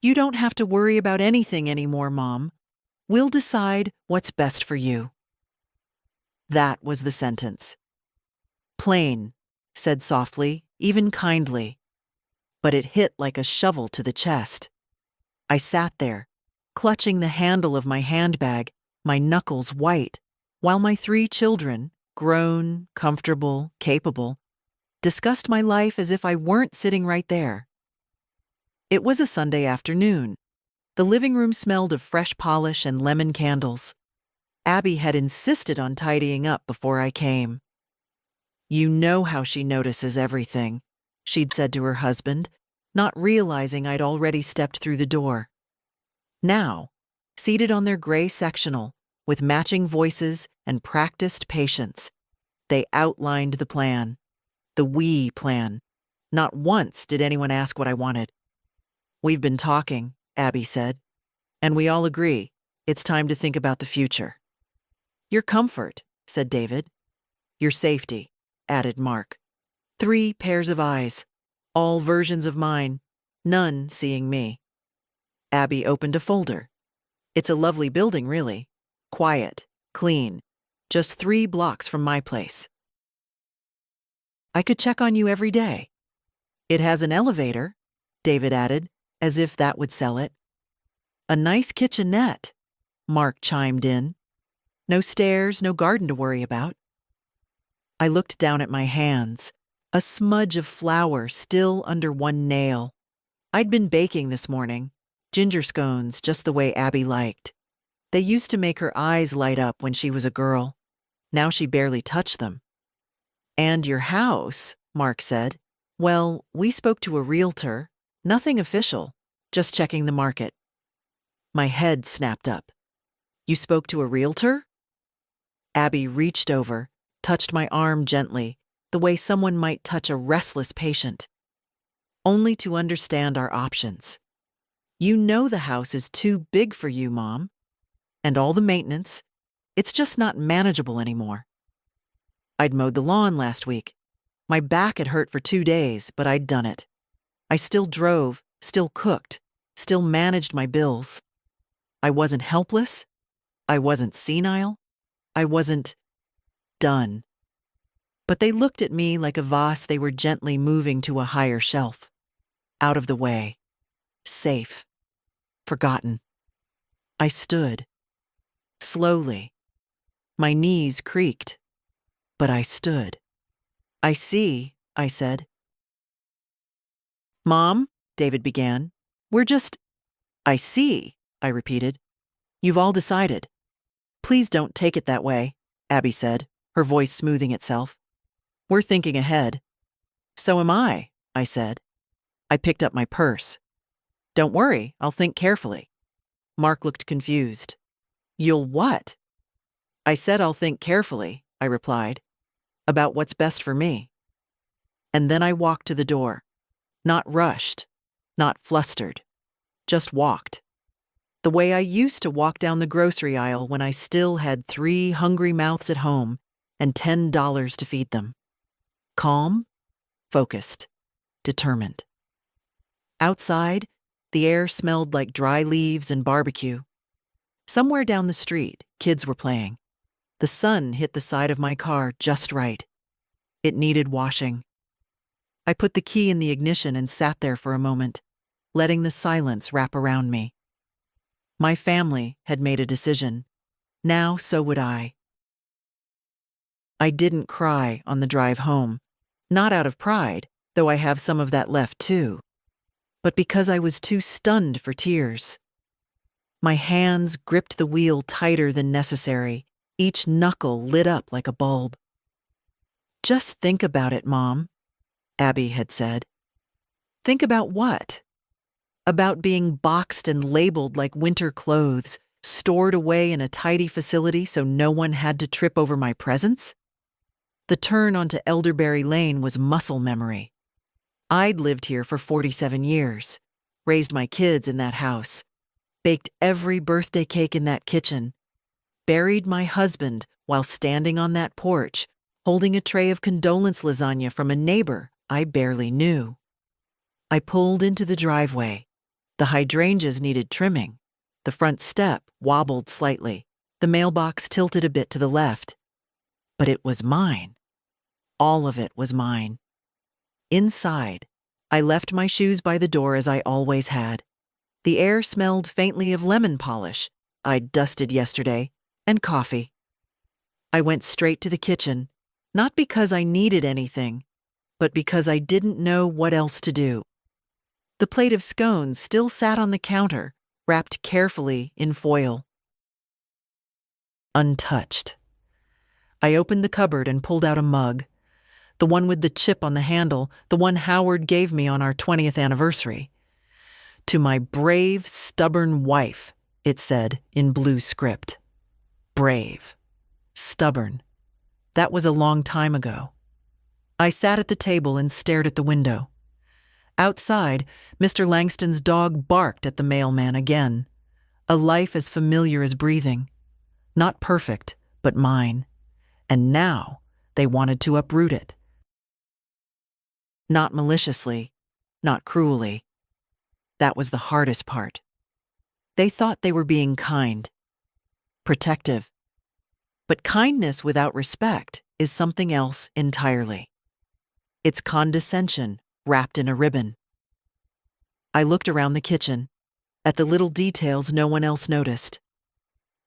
You don't have to worry about anything anymore, Mom. We'll decide what's best for you. That was the sentence. Plain, said softly, even kindly, but it hit like a shovel to the chest. I sat there, clutching the handle of my handbag, my knuckles white, while my 3 children, grown, comfortable, capable, discussed my life as if I weren't sitting right there. It was a Sunday afternoon. The living room smelled of fresh polish and lemon candles. Abby had insisted on tidying up before I came. You know how she notices everything, she'd said to her husband, not realizing I'd already stepped through the door. Now, seated on their gray sectional, with matching voices and practiced patience, they outlined the plan. The we plan. Not once did anyone ask what I wanted. We've been talking, Abby said, and we all agree it's time to think about the future. Your comfort, said David. Your safety, added Mark. 3 pairs of eyes, all versions of mine, none seeing me. Abby opened a folder. It's a lovely building, really. Quiet, clean, just 3 blocks from my place. I could check on you every day. It has an elevator, David added, as if that would sell it. A nice kitchenette, Mark chimed in. No stairs, no garden to worry about. I looked down at my hands, a smudge of flour still under one nail. I'd been baking this morning, ginger scones just the way Abby liked. They used to make her eyes light up when she was a girl. Now she barely touched them. And your house, Mark said. Well, we spoke to a realtor. Nothing official, just checking the market. My head snapped up. You spoke to a realtor? Abby reached over, touched my arm gently, the way someone might touch a restless patient. Only to understand our options. You know the house is too big for you, Mom. And all the maintenance, it's just not manageable anymore. I'd mowed the lawn last week. My back had hurt for 2 days, but I'd done it. I still drove, still cooked, still managed my bills. I wasn't helpless. I wasn't senile. I wasn't done. But they looked at me like a vase they were gently moving to a higher shelf. Out of the way. Safe. Forgotten. I stood. Slowly. My knees creaked. But I stood. I see, I said. Mom, David began. We're just... I see, I repeated. You've all decided. Please don't take it that way, Abby said, her voice smoothing itself. We're thinking ahead. So am I said. I picked up my purse. Don't worry, I'll think carefully. Mark looked confused. You'll what? I said I'll think carefully, I replied, about what's best for me. And then I walked to the door. Not rushed, not flustered, just walked. The way I used to walk down the grocery aisle when I still had 3 hungry mouths at home and $10 to feed them. Calm, focused, determined. Outside, the air smelled like dry leaves and barbecue. Somewhere down the street, kids were playing. The sun hit the side of my car just right. It needed washing. I put the key in the ignition and sat there for a moment, letting the silence wrap around me. My family had made a decision. Now so would I. I didn't cry on the drive home, not out of pride, though I have some of that left too, but because I was too stunned for tears. My hands gripped the wheel tighter than necessary, each knuckle lit up like a bulb. Just think about it, Mom, Abby had said. Think about what? About being boxed and labeled like winter clothes, stored away in a tidy facility so no one had to trip over my presence? The turn onto Elderberry Lane was muscle memory. I'd lived here for 47 years, raised my kids in that house, baked every birthday cake in that kitchen, buried my husband while standing on that porch, holding a tray of condolence lasagna from a neighbor I barely knew. I pulled into the driveway, The hydrangeas needed trimming. The front step wobbled slightly. The mailbox tilted a bit to the left. But it was mine. All of it was mine. Inside, I left my shoes by the door as I always had. The air smelled faintly of lemon polish I'd dusted yesterday, and coffee. I went straight to the kitchen, not because I needed anything, but because I didn't know what else to do. The plate of scones still sat on the counter, wrapped carefully in foil. Untouched. I opened the cupboard and pulled out a mug, the one with the chip on the handle, the one Howard gave me on our 20th anniversary. To my brave, stubborn wife, it said in blue script. Brave. Stubborn. That was a long time ago. I sat at the table and stared at the window. Outside, Mr. Langston's dog barked at the mailman again. A life as familiar as breathing. Not perfect, but mine. And now they wanted to uproot it. Not maliciously, not cruelly. That was the hardest part. They thought they were being kind, protective. But kindness without respect is something else entirely. It's condescension wrapped in a ribbon. I looked around the kitchen, at the little details no one else noticed.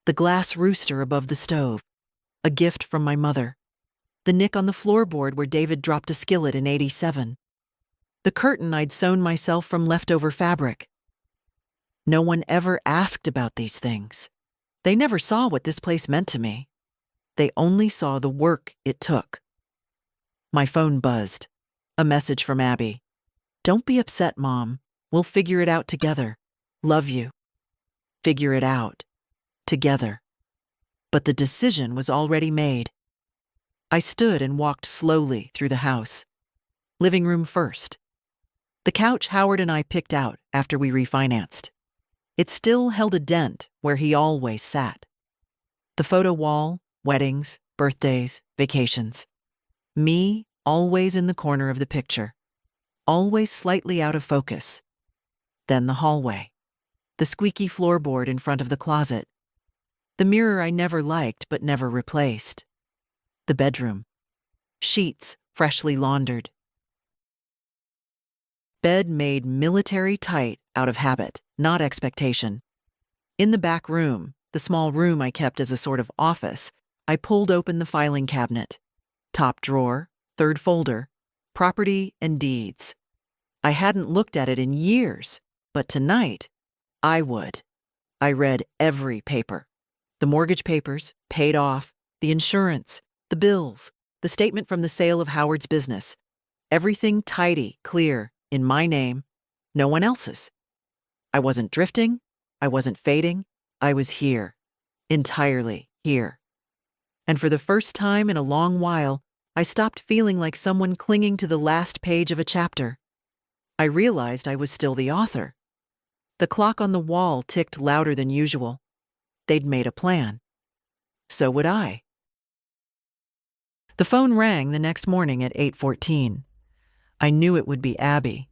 The glass rooster above the stove, a gift from my mother. The nick on the floorboard where David dropped a skillet in '87. The curtain I'd sewn myself from leftover fabric. No one ever asked about these things. They never saw what this place meant to me. They only saw the work it took. My phone buzzed. A message from Abby. Don't be upset, Mom. We'll figure it out together. Love you. Figure it out. Together. But the decision was already made. I stood and walked slowly through the house. Living room first. The couch Howard and I picked out after we refinanced. It still held a dent where he always sat. The photo wall, weddings, birthdays, vacations. Me, always in the corner of the picture. Always slightly out of focus. Then the hallway. The squeaky floorboard in front of the closet. The mirror I never liked but never replaced. The bedroom. Sheets freshly laundered. Bed made military tight out of habit, not expectation. In the back room, the small room I kept as a sort of office, I pulled open the filing cabinet. Top drawer, third folder, property and deeds. I hadn't looked at it in years, but tonight, I would. I read every paper. The mortgage papers, paid off, the insurance, the bills, the statement from the sale of Howard's business. Everything tidy, clear, in my name, no one else's. I wasn't drifting, I wasn't fading, I was here, entirely here. And for the first time in a long while, I stopped feeling like someone clinging to the last page of a chapter. I realized I was still the author. The clock on the wall ticked louder than usual. They'd made a plan. So would I. The phone rang the next morning at 8:14. I knew it would be Abby.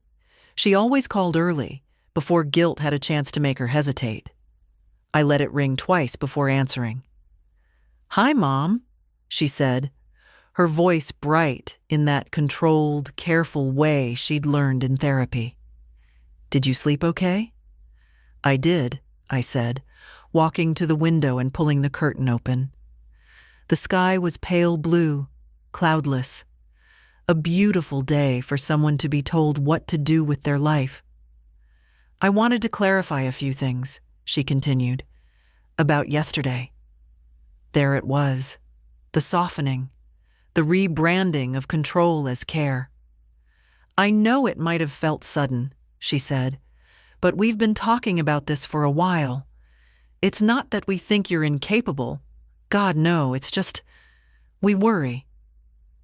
She always called early, before guilt had a chance to make her hesitate. I let it ring twice before answering. "Hi, Mom," she said, her voice bright in that controlled, careful way she'd learned in therapy. "Did you sleep okay?" "I did," I said, walking to the window and pulling the curtain open. The sky was pale blue, cloudless. A beautiful day for someone to be told what to do with their life. "I wanted to clarify a few things," she continued, "about yesterday." There it was, the softening, the rebranding of control as care. "I know it might have felt sudden," she said, "but we've been talking about this for a while. It's not that we think you're incapable. God, no, it's just, we worry.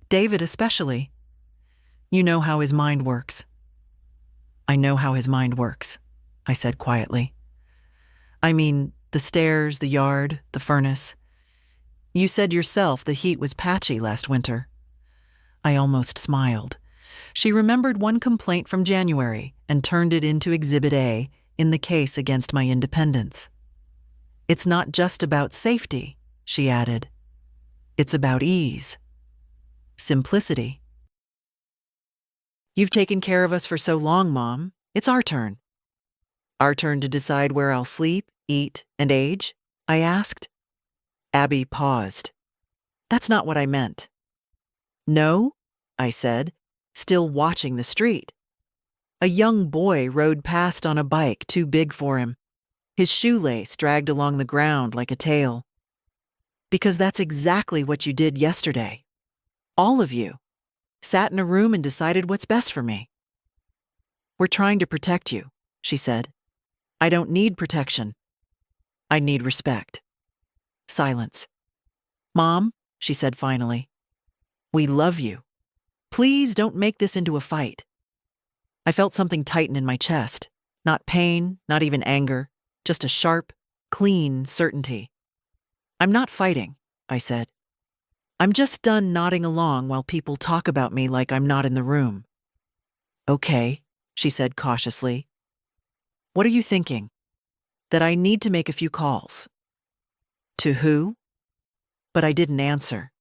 David especially. You know how his mind works." "I know how his mind works," I said quietly. "I mean, the stairs, the yard, the furnace. You said yourself the heat was patchy last winter." I almost smiled. She remembered one complaint from January and turned it into Exhibit A in the case against my independence. It's not just about safety, she added. It's about ease, simplicity. You've taken care of us for so long, Mom. It's our turn. Our turn to decide where I'll sleep, eat, and age? I asked. Abby paused. That's not what I meant. No, I said, still watching the street. A young boy rode past on a bike too big for him. His shoelace dragged along the ground like a tail. Because that's exactly what you did yesterday. All of you. Sat in a room and decided what's best for me. We're trying to protect you, she said. I don't need protection. I need respect. Silence. Mom, she said finally, we love you. Please don't make this into a fight. I felt something tighten in my chest. Not pain, not even anger, just a sharp, clean certainty. I'm not fighting, I said. I'm just done nodding along while people talk about me like I'm not in the room. Okay, she said cautiously. What are you thinking? That I need to make a few calls. To who? But I didn't answer.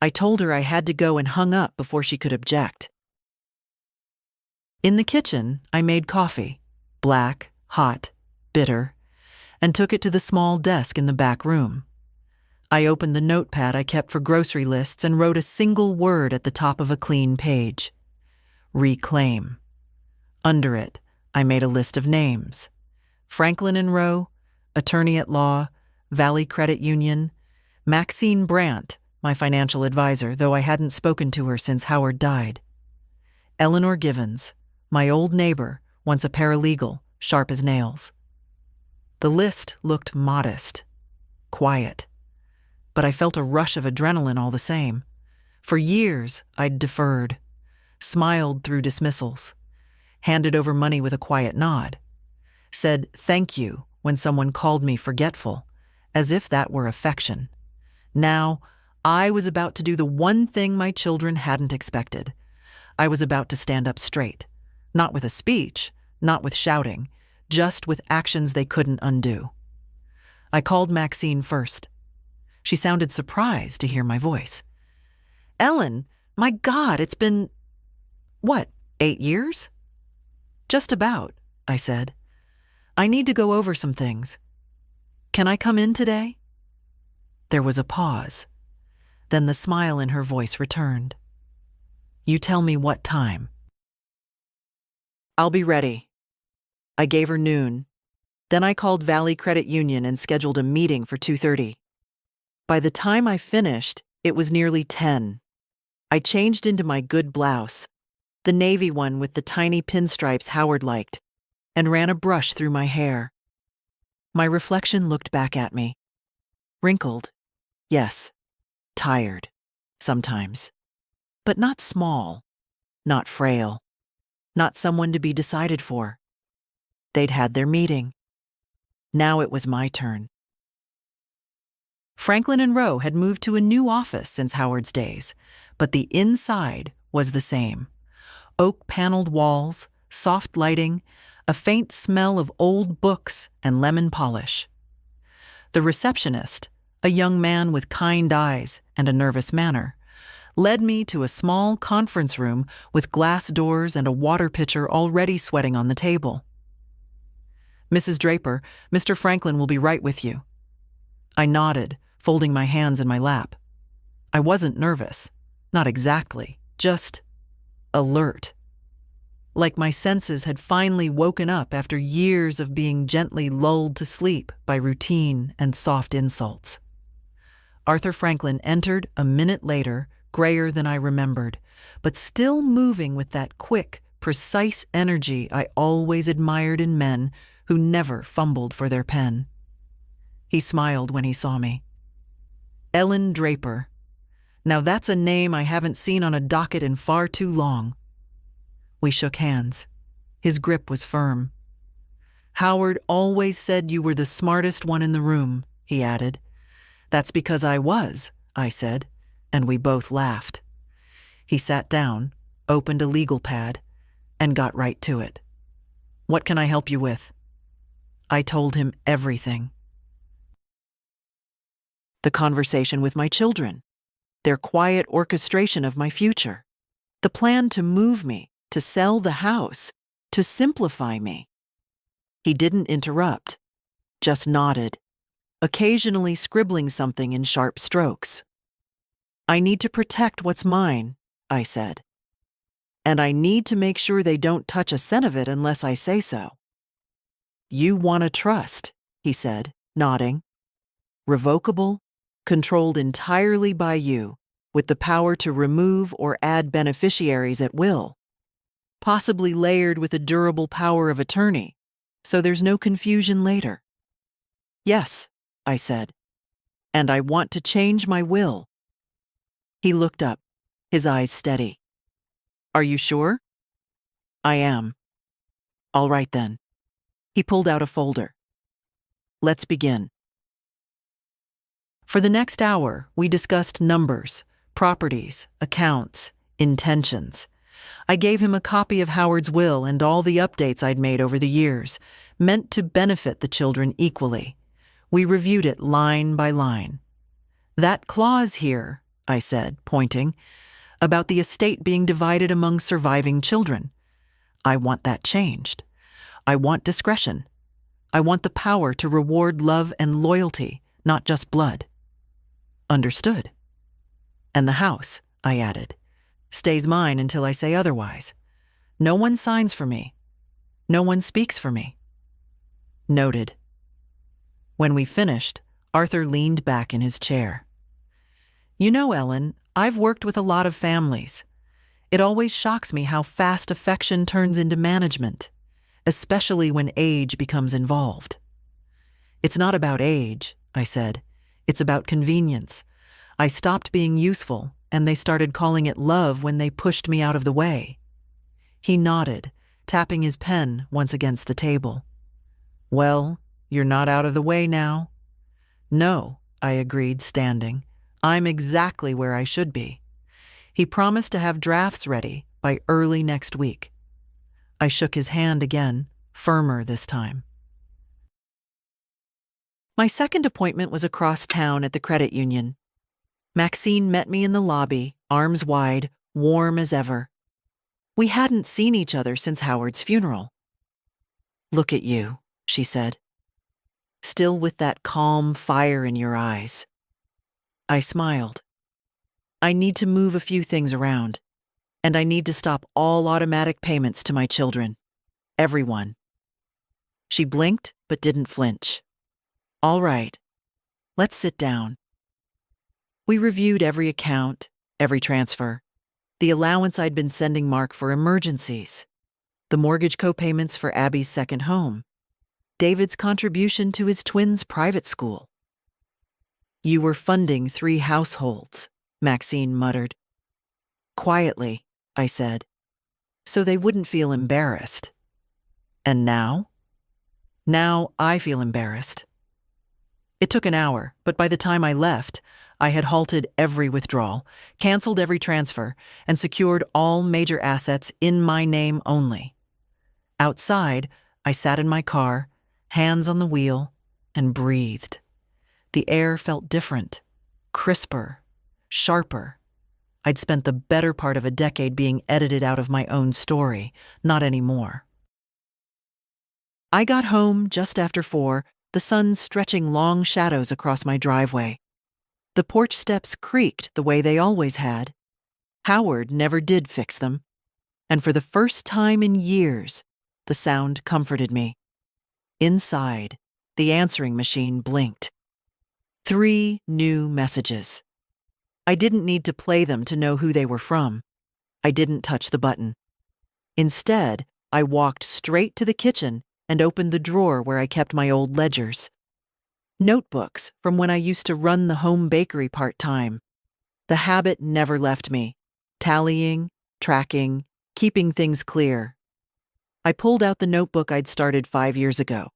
I told her I had to go and hung up before she could object. In the kitchen, I made coffee, black, hot, bitter, and took it to the small desk in the back room. I opened the notepad I kept for grocery lists and wrote a single word at the top of a clean page. Reclaim. Under it, I made a list of names. Franklin and Rowe, attorney at law, Valley Credit Union, Maxine Brandt, my financial advisor, though I hadn't spoken to her since Howard died. Eleanor Givens, my old neighbor, once a paralegal, sharp as nails. The list looked modest, quiet. But I felt a rush of adrenaline all the same. For years, I'd deferred, smiled through dismissals, handed over money with a quiet nod, said thank you when someone called me forgetful, as if that were affection. Now, I was about to do the one thing my children hadn't expected. I was about to stand up straight, not with a speech, not with shouting, just with actions they couldn't undo. I called Maxine first. She sounded surprised to hear my voice. Ellen, my God, it's been, 8 years? Just about, I said. I need to go over some things. Can I come in today? There was a pause. Then the smile in her voice returned. You tell me what time. I'll be ready. I gave her noon. Then I called Valley Credit Union and scheduled a meeting for 2:30. By the time I finished, it was nearly 10. I changed into my good blouse, the navy one with the tiny pinstripes Howard liked, and ran a brush through my hair. My reflection looked back at me. Wrinkled, yes. Tired, sometimes. But not small, not frail, not someone to be decided for. They'd had their meeting. Now it was my turn. Franklin and Rowe had moved to a new office since Howard's days, but the inside was the same. Oak-paneled walls, soft lighting, a faint smell of old books and lemon polish. The receptionist, a young man with kind eyes and a nervous manner, led me to a small conference room with glass doors and a water pitcher already sweating on the table. Mrs. Draper, Mr. Franklin will be right with you. I nodded, folding my hands in my lap. I wasn't nervous, not exactly, just alert. Like my senses had finally woken up after years of being gently lulled to sleep by routine and soft insults. Arthur Franklin entered a minute later, grayer than I remembered, but still moving with that quick, precise energy I always admired in men who never fumbled for their pen. He smiled when he saw me. Ellen Draper. Now that's a name I haven't seen on a docket in far too long. We shook hands. His grip was firm. Howard always said you were the smartest one in the room, he added. That's because I was, I said, and we both laughed. He sat down, opened a legal pad, and got right to it. What can I help you with? I told him everything. The conversation with my children, their quiet orchestration of my future, the plan to move me, to sell the house, to simplify me. He didn't interrupt, just nodded, occasionally scribbling something in sharp strokes. I need to protect what's mine, I said. And I need to make sure they don't touch a cent of it unless I say so. You want a trust, he said, nodding. Revocable, controlled entirely by you, with the power to remove or add beneficiaries at will, possibly layered with a durable power of attorney, so there's no confusion later. Yes, I said, and I want to change my will. He looked up, his eyes steady. Are you sure? I am. All right then. He pulled out a folder. Let's begin. For the next hour, we discussed numbers, properties, accounts, intentions. I gave him a copy of Howard's will and all the updates I'd made over the years, meant to benefit the children equally. We reviewed it line by line. That clause here, I said, pointing, about the estate being divided among surviving children. I want that changed. I want discretion. I want the power to reward love and loyalty, not just blood. Understood. And the house, I added, stays mine until I say otherwise. No one signs for me. No one speaks for me. Noted. When we finished, Arthur leaned back in his chair. You know, Ellen, I've worked with a lot of families. It always shocks me how fast affection turns into management, especially when age becomes involved. It's not about age, I said. It's about convenience. I stopped being useful, and they started calling it love when they pushed me out of the way. He nodded, tapping his pen once against the table. Well, you're not out of the way now. No, I agreed, standing. I'm exactly where I should be. He promised to have drafts ready by early next week. I shook his hand again, firmer this time. My second appointment was across town at the credit union. Maxine met me in the lobby, arms wide, warm as ever. We hadn't seen each other since Howard's funeral. Look at you, she said, still with that calm fire in your eyes. I smiled. I need to move a few things around, and I need to stop all automatic payments to my children. Everyone. She blinked but didn't flinch. All right, let's sit down. We reviewed every account, every transfer, the allowance I'd been sending Mark for emergencies, the mortgage co-payments for Abby's second home, David's contribution to his twins' private school. You were funding 3 households, Maxine muttered. Quietly, I said, so they wouldn't feel embarrassed. And now? Now I feel embarrassed. It took an hour, but by the time I left, I had halted every withdrawal, canceled every transfer, and secured all major assets in my name only. Outside, I sat in my car, hands on the wheel, and breathed. The air felt different, crisper, sharper. I'd spent the better part of a decade being edited out of my own story, not anymore. I got home just after 4, the sun stretching long shadows across my driveway. The porch steps creaked the way they always had. Howard never did fix them. And for the first time in years, the sound comforted me. Inside, the answering machine blinked. 3 new messages. I didn't need to play them to know who they were from. I didn't touch the button. Instead, I walked straight to the kitchen and opened the drawer where I kept my old ledgers. Notebooks from when I used to run the home bakery part-time. The habit never left me. Tallying, tracking, keeping things clear. I pulled out the notebook I'd started 5 years ago.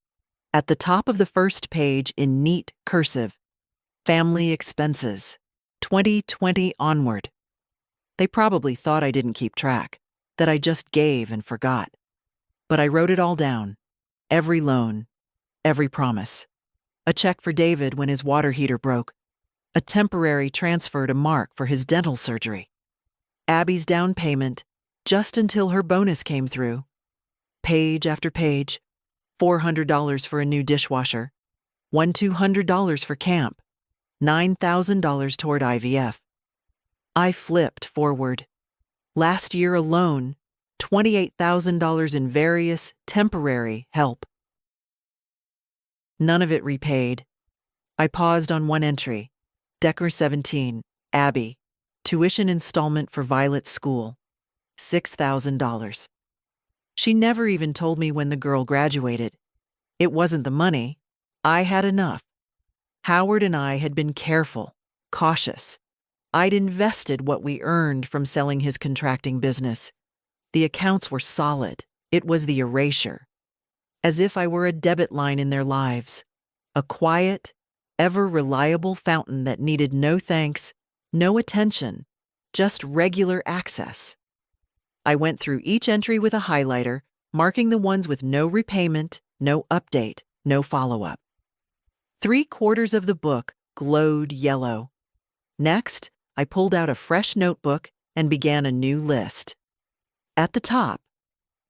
At the top of the first page in neat cursive, family expenses, 2020 onward. They probably thought I didn't keep track, that I just gave and forgot. But I wrote it all down. Every loan, every promise. A check for David when his water heater broke. A temporary transfer to Mark for his dental surgery. Abby's down payment, just until her bonus came through. Page after page. $400 for a new dishwasher. $200 for camp. $9,000 toward IVF. I flipped forward. Last year alone, $28,000 in various temporary help. None of it repaid. I paused on one entry. Decker 17, Abby. Tuition installment for Violet's school. $6,000. She never even told me when the girl graduated. It wasn't the money. I had enough. Howard and I had been careful, cautious. I'd invested what we earned from selling his contracting business. The accounts were solid. It was the erasure. As if I were a debit line in their lives. A quiet, ever-reliable fountain that needed no thanks, no attention, just regular access. I went through each entry with a highlighter, marking the ones with no repayment, no update, no follow-up. 3/4 of the book glowed yellow. Next, I pulled out a fresh notebook and began a new list. At the top,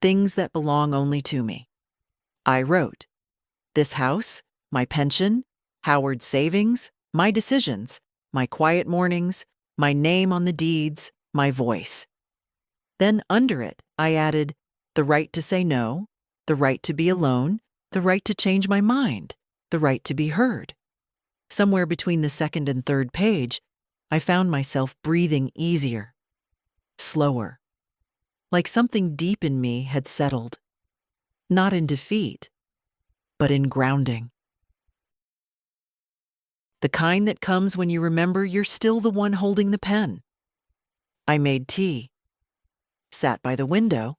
things that belong only to me. I wrote, this house, my pension, Howard's savings, my decisions, my quiet mornings, my name on the deeds, my voice. Then under it, I added the right to say no, the right to be alone, the right to change my mind, the right to be heard. Somewhere between the second and third page, I found myself breathing easier, slower, like something deep in me had settled. Not in defeat, but in grounding. The kind that comes when you remember you're still the one holding the pen. I made tea, sat by the window,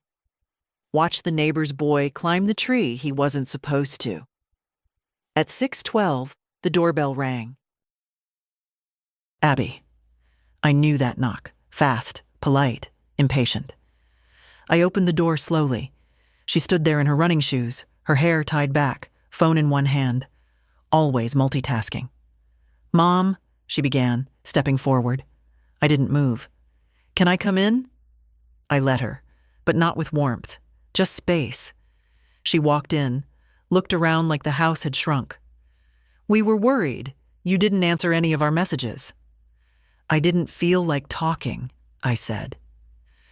watched the neighbor's boy climb the tree he wasn't supposed to. At 6:12, the doorbell rang. Abby. I knew that knock, fast, polite, impatient. I opened the door slowly. She stood there in her running shoes, her hair tied back, phone in one hand, always multitasking. Mom, she began, stepping forward. I didn't move. Can I come in? I let her, but not with warmth, just space. She walked in, looked around like the house had shrunk. We were worried. You didn't answer any of our messages. I didn't feel like talking, I said.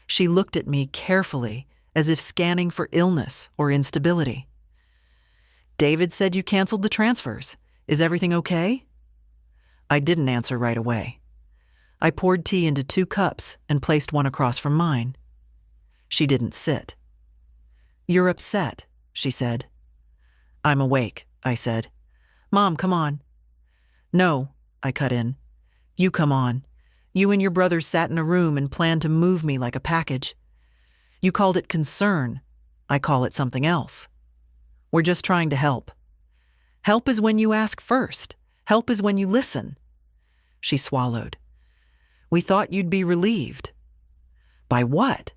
She looked at me carefully, as if scanning for illness or instability. David said you canceled the transfers. Is everything okay? I didn't answer right away. I poured tea into 2 cups and placed one across from mine. She didn't sit. You're upset, she said. I'm awake, I said. Mom, come on. No, I cut in. You come on. You and your brothers sat in a room and planned to move me like a package. You called it concern. I call it something else. We're just trying to help. Help is when you ask first. Help is when you listen. She swallowed. We thought you'd be relieved. By what?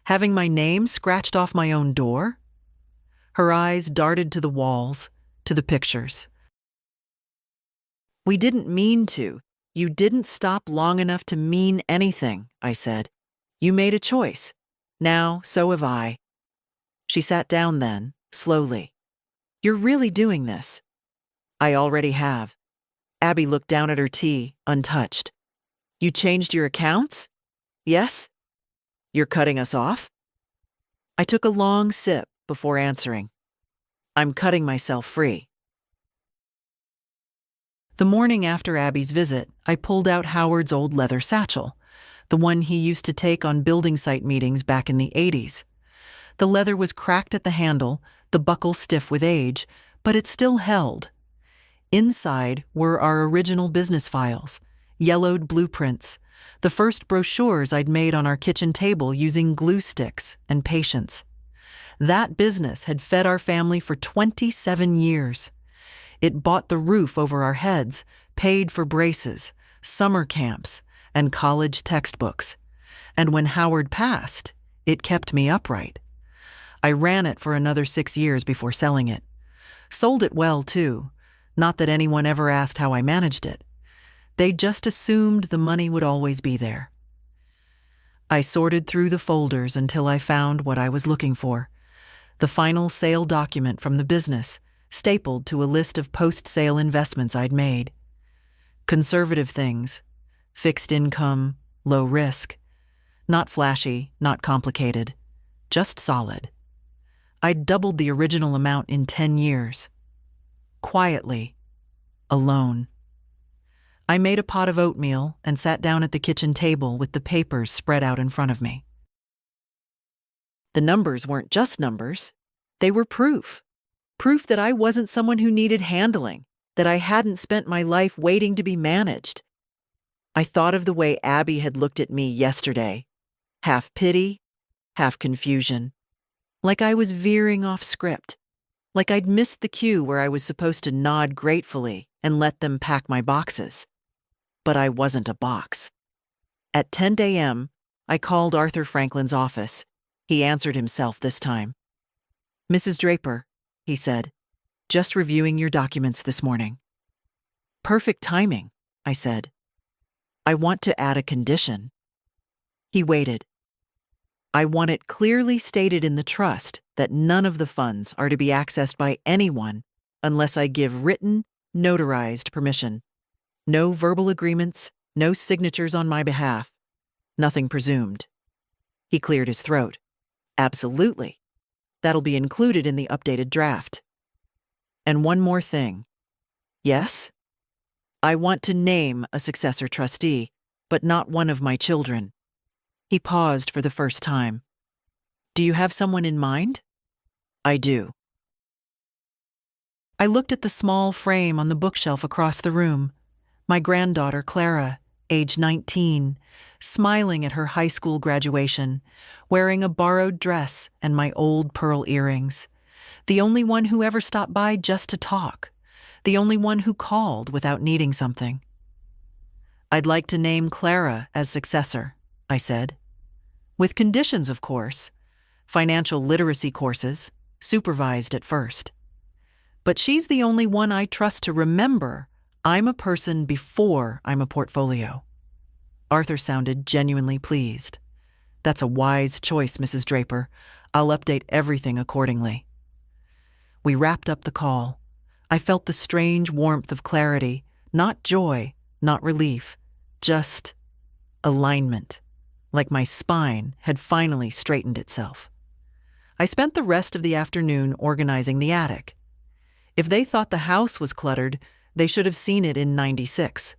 Having my name scratched off my own door? Her eyes darted to the walls, to the pictures. We didn't mean to. You didn't stop long enough to mean anything, I said. You made a choice. Now, so have I. She sat down then, slowly. You're really doing this. I already have. Abby looked down at her tea, untouched. You changed your accounts? Yes? You're cutting us off? I took a long sip before answering. I'm cutting myself free. The morning after Abby's visit, I pulled out Howard's old leather satchel, the one he used to take on building site meetings back in the 80s. The leather was cracked at the handle, the buckle stiff with age, but it still held. Inside were our original business files, yellowed blueprints, the first brochures I'd made on our kitchen table using glue sticks and patience. That business had fed our family for 27 years. It bought the roof over our heads, paid for braces, summer camps, and college textbooks. And when Howard passed, it kept me upright. I ran it for another 6 years before selling it. Sold it well, too. Not that anyone ever asked how I managed it. They just assumed the money would always be there. I sorted through the folders until I found what I was looking for. The final sale document from the business, stapled to a list of post-sale investments I'd made. Conservative things, fixed income, low risk. Not flashy, not complicated, just solid. I'd doubled the original amount in 10 years. Quietly, alone. I made a pot of oatmeal and sat down at the kitchen table with the papers spread out in front of me. The numbers weren't just numbers. They were proof. Proof that I wasn't someone who needed handling, that I hadn't spent my life waiting to be managed. I thought of the way Abby had looked at me yesterday. Half pity, half confusion. Like I was veering off script. Like I'd missed the cue where I was supposed to nod gratefully and let them pack my boxes. But I wasn't a box. At 10 a.m., I called Arthur Franklin's office. He answered himself this time. "Mrs. Draper," he said, "just reviewing your documents this morning." "Perfect timing," I said. "I want to add a condition." He waited. "I want it clearly stated in the trust that none of the funds are to be accessed by anyone unless I give written, notarized permission. No verbal agreements, no signatures on my behalf. Nothing presumed." He cleared his throat. "Absolutely. That'll be included in the updated draft. And one more thing." "Yes?" "I want to name a successor trustee, but not one of my children." He paused for the first time. "Do you have someone in mind?" "I do." I looked at the small frame on the bookshelf across the room. My granddaughter, Clara, age 19, smiling at her high school graduation, wearing a borrowed dress and my old pearl earrings. The only one who ever stopped by just to talk. The only one who called without needing something. "I'd like to name Clara as successor," I said. "With conditions, of course. Financial literacy courses, supervised at first. But she's the only one I trust to remember I'm a person before I'm a portfolio." Arthur sounded genuinely pleased. "That's a wise choice, Mrs. Draper. I'll update everything accordingly." We wrapped up the call. I felt the strange warmth of clarity, not joy, not relief, just alignment, like my spine had finally straightened itself. I spent the rest of the afternoon organizing the attic. If they thought the house was cluttered, they should have seen it in '96.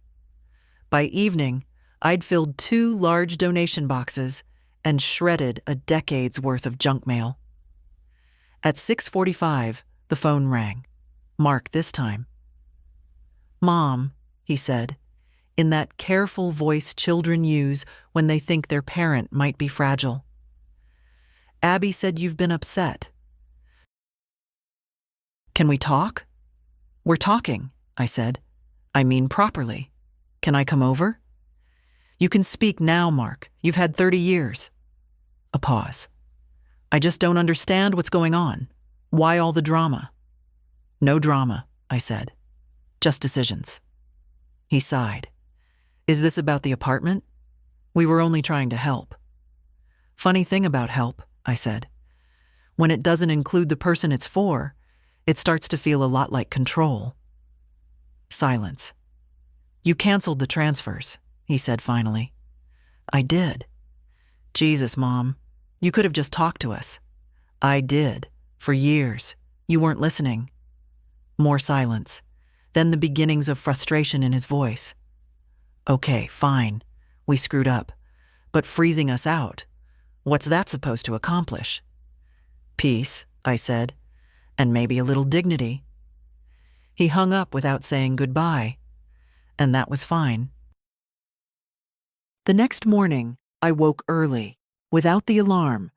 By evening, I'd filled 2 large donation boxes and shredded a decade's worth of junk mail. At 6:45, the phone rang. Mark this time. "Mom," he said, in that careful voice children use when they think their parent might be fragile. "Abby said you've been upset." "Can we talk?" "We're talking," I said. "I mean properly. Can I come over?" "You can speak now, Mark. You've had 30 years. A pause. "I just don't understand what's going on. Why all the drama?" "No drama," I said. "Just decisions." He sighed. "Is this about the apartment? We were only trying to help." "Funny thing about help," I said. "When it doesn't include the person it's for, it starts to feel a lot like control." Silence. "You canceled the transfers," he said finally. "I did." "Jesus, Mom. You could have just talked to us." "I did. For years. You weren't listening." More silence. Then the beginnings of frustration in his voice. "Okay, fine. We screwed up. But freezing us out, what's that supposed to accomplish?" "Peace," I said. "And maybe a little dignity." He hung up without saying goodbye. And that was fine. The next morning, I woke early, without the alarm,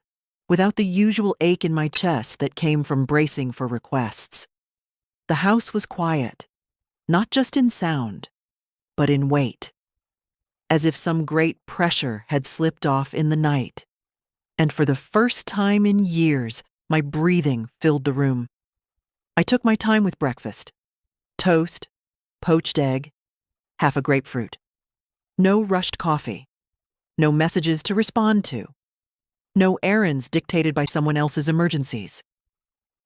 without the usual ache in my chest that came from bracing for requests. The house was quiet, not just in sound, but in weight, as if some great pressure had slipped off in the night. And for the first time in years, my breathing filled the room. I took my time with breakfast. Toast, poached egg, half a grapefruit. No rushed coffee. No messages to respond to. No errands dictated by someone else's emergencies.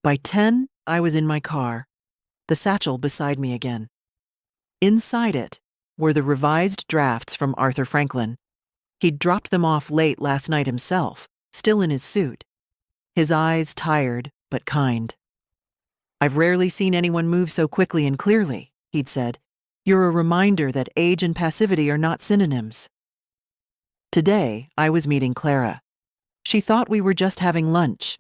By 10, I was in my car, the satchel beside me again. Inside it were the revised drafts from Arthur Franklin. He'd dropped them off late last night himself, still in his suit. His eyes tired, but kind. "I've rarely seen anyone move so quickly and clearly," he'd said. "You're a reminder that age and passivity are not synonyms." Today, I was meeting Clara. She thought we were just having lunch.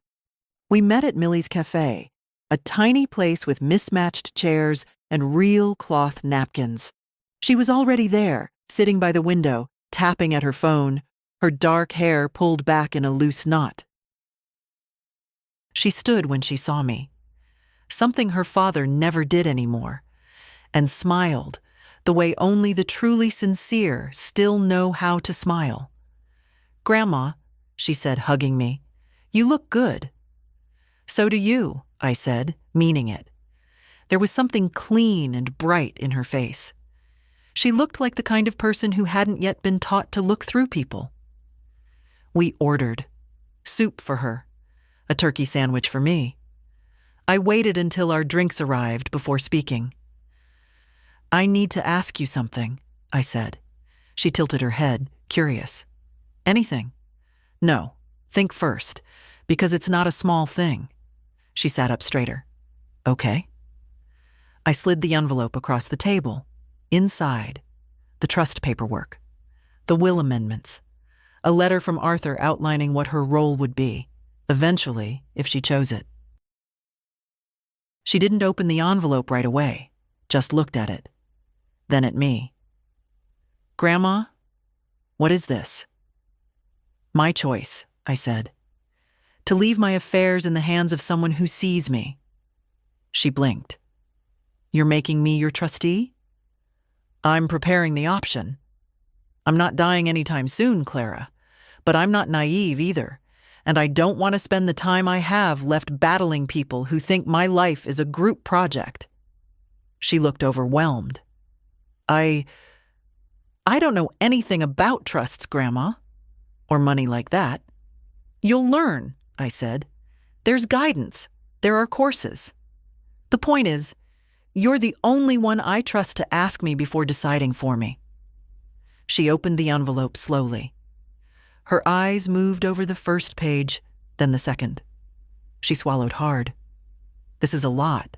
We met at Millie's Cafe, a tiny place with mismatched chairs and real cloth napkins. She was already there, sitting by the window, tapping at her phone, her dark hair pulled back in a loose knot. She stood when she saw me, something her father never did anymore, and smiled, the way only the truly sincere still know how to smile. "Grandma," she said, hugging me, "you look good." "So do you," I said, meaning it. There was something clean and bright in her face. She looked like the kind of person who hadn't yet been taught to look through people. We ordered. Soup for her. A turkey sandwich for me. I waited until our drinks arrived before speaking. "I need to ask you something," I said. She tilted her head, curious. "Anything?" "No, think first, because it's not a small thing." She sat up straighter. "Okay." I slid the envelope across the table. Inside, the trust paperwork, the will amendments, a letter from Arthur outlining what her role would be, eventually, if she chose it. She didn't open the envelope right away, just looked at it, then at me. "Grandma, what is this?" "My choice," I said. "To leave my affairs in the hands of someone who sees me." She blinked. "You're making me your trustee?" "I'm preparing the option. I'm not dying anytime soon, Clara, but I'm not naive either, and I don't want to spend the time I have left battling people who think my life is a group project." She looked overwhelmed. I don't know anything about trusts, Grandma, or money like that." "You'll learn," I said. "There's guidance. There are courses. The point is, you're the only one I trust to ask me before deciding for me." She opened the envelope slowly. Her eyes moved over the first page, then the second. She swallowed hard. "This is a lot."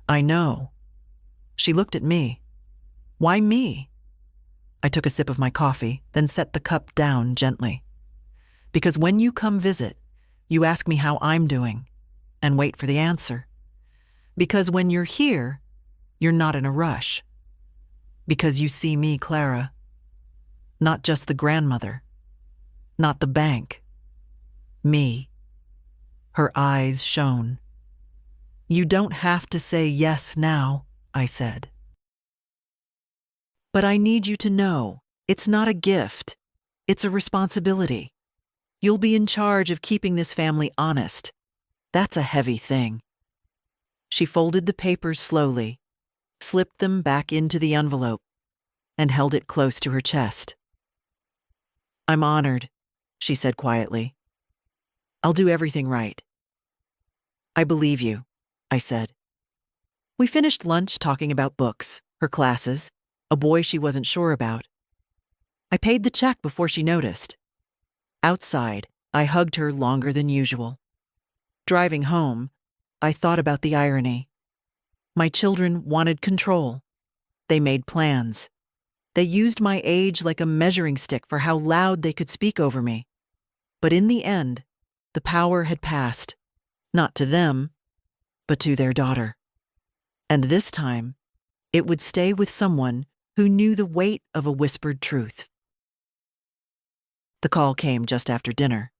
"I know." She looked at me. "Why me?" I took a sip of my coffee, then set the cup down gently. "Because when you come visit, you ask me how I'm doing, and wait for the answer. Because when you're here, you're not in a rush. Because you see me, Clara. Not just the grandmother. Not the bank. Me." Her eyes shone. "You don't have to say yes now," I said. "But I need you to know, it's not a gift. It's a responsibility. You'll be in charge of keeping this family honest. That's a heavy thing." She folded the papers slowly, slipped them back into the envelope, and held it close to her chest. "I'm honored," she said quietly. "I'll do everything right." "I believe you," I said. We finished lunch talking about books, her classes, a boy she wasn't sure about. I paid the check before she noticed. Outside, I hugged her longer than usual. Driving home, I thought about the irony. My children wanted control. They made plans. They used my age like a measuring stick for how loud they could speak over me. But in the end, the power had passed, not to them, but to their daughter. And this time, it would stay with someone who knew the weight of a whispered truth. The call came just after dinner.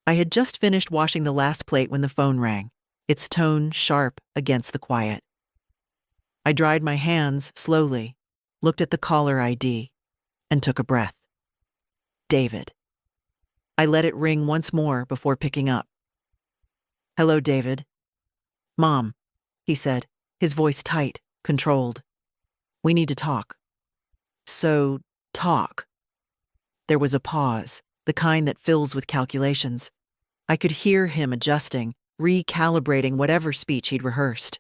I had just finished washing the last plate when the phone rang, its tone sharp against the quiet. I dried my hands slowly, looked at the caller ID, and took a breath. David. I let it ring once more before picking up. "Hello, David." "Mom, he said, his voice tight, controlled. We need to talk. So, talk. There was a pause, the kind that fills with calculations. I could hear him adjusting, recalibrating whatever speech he'd rehearsed.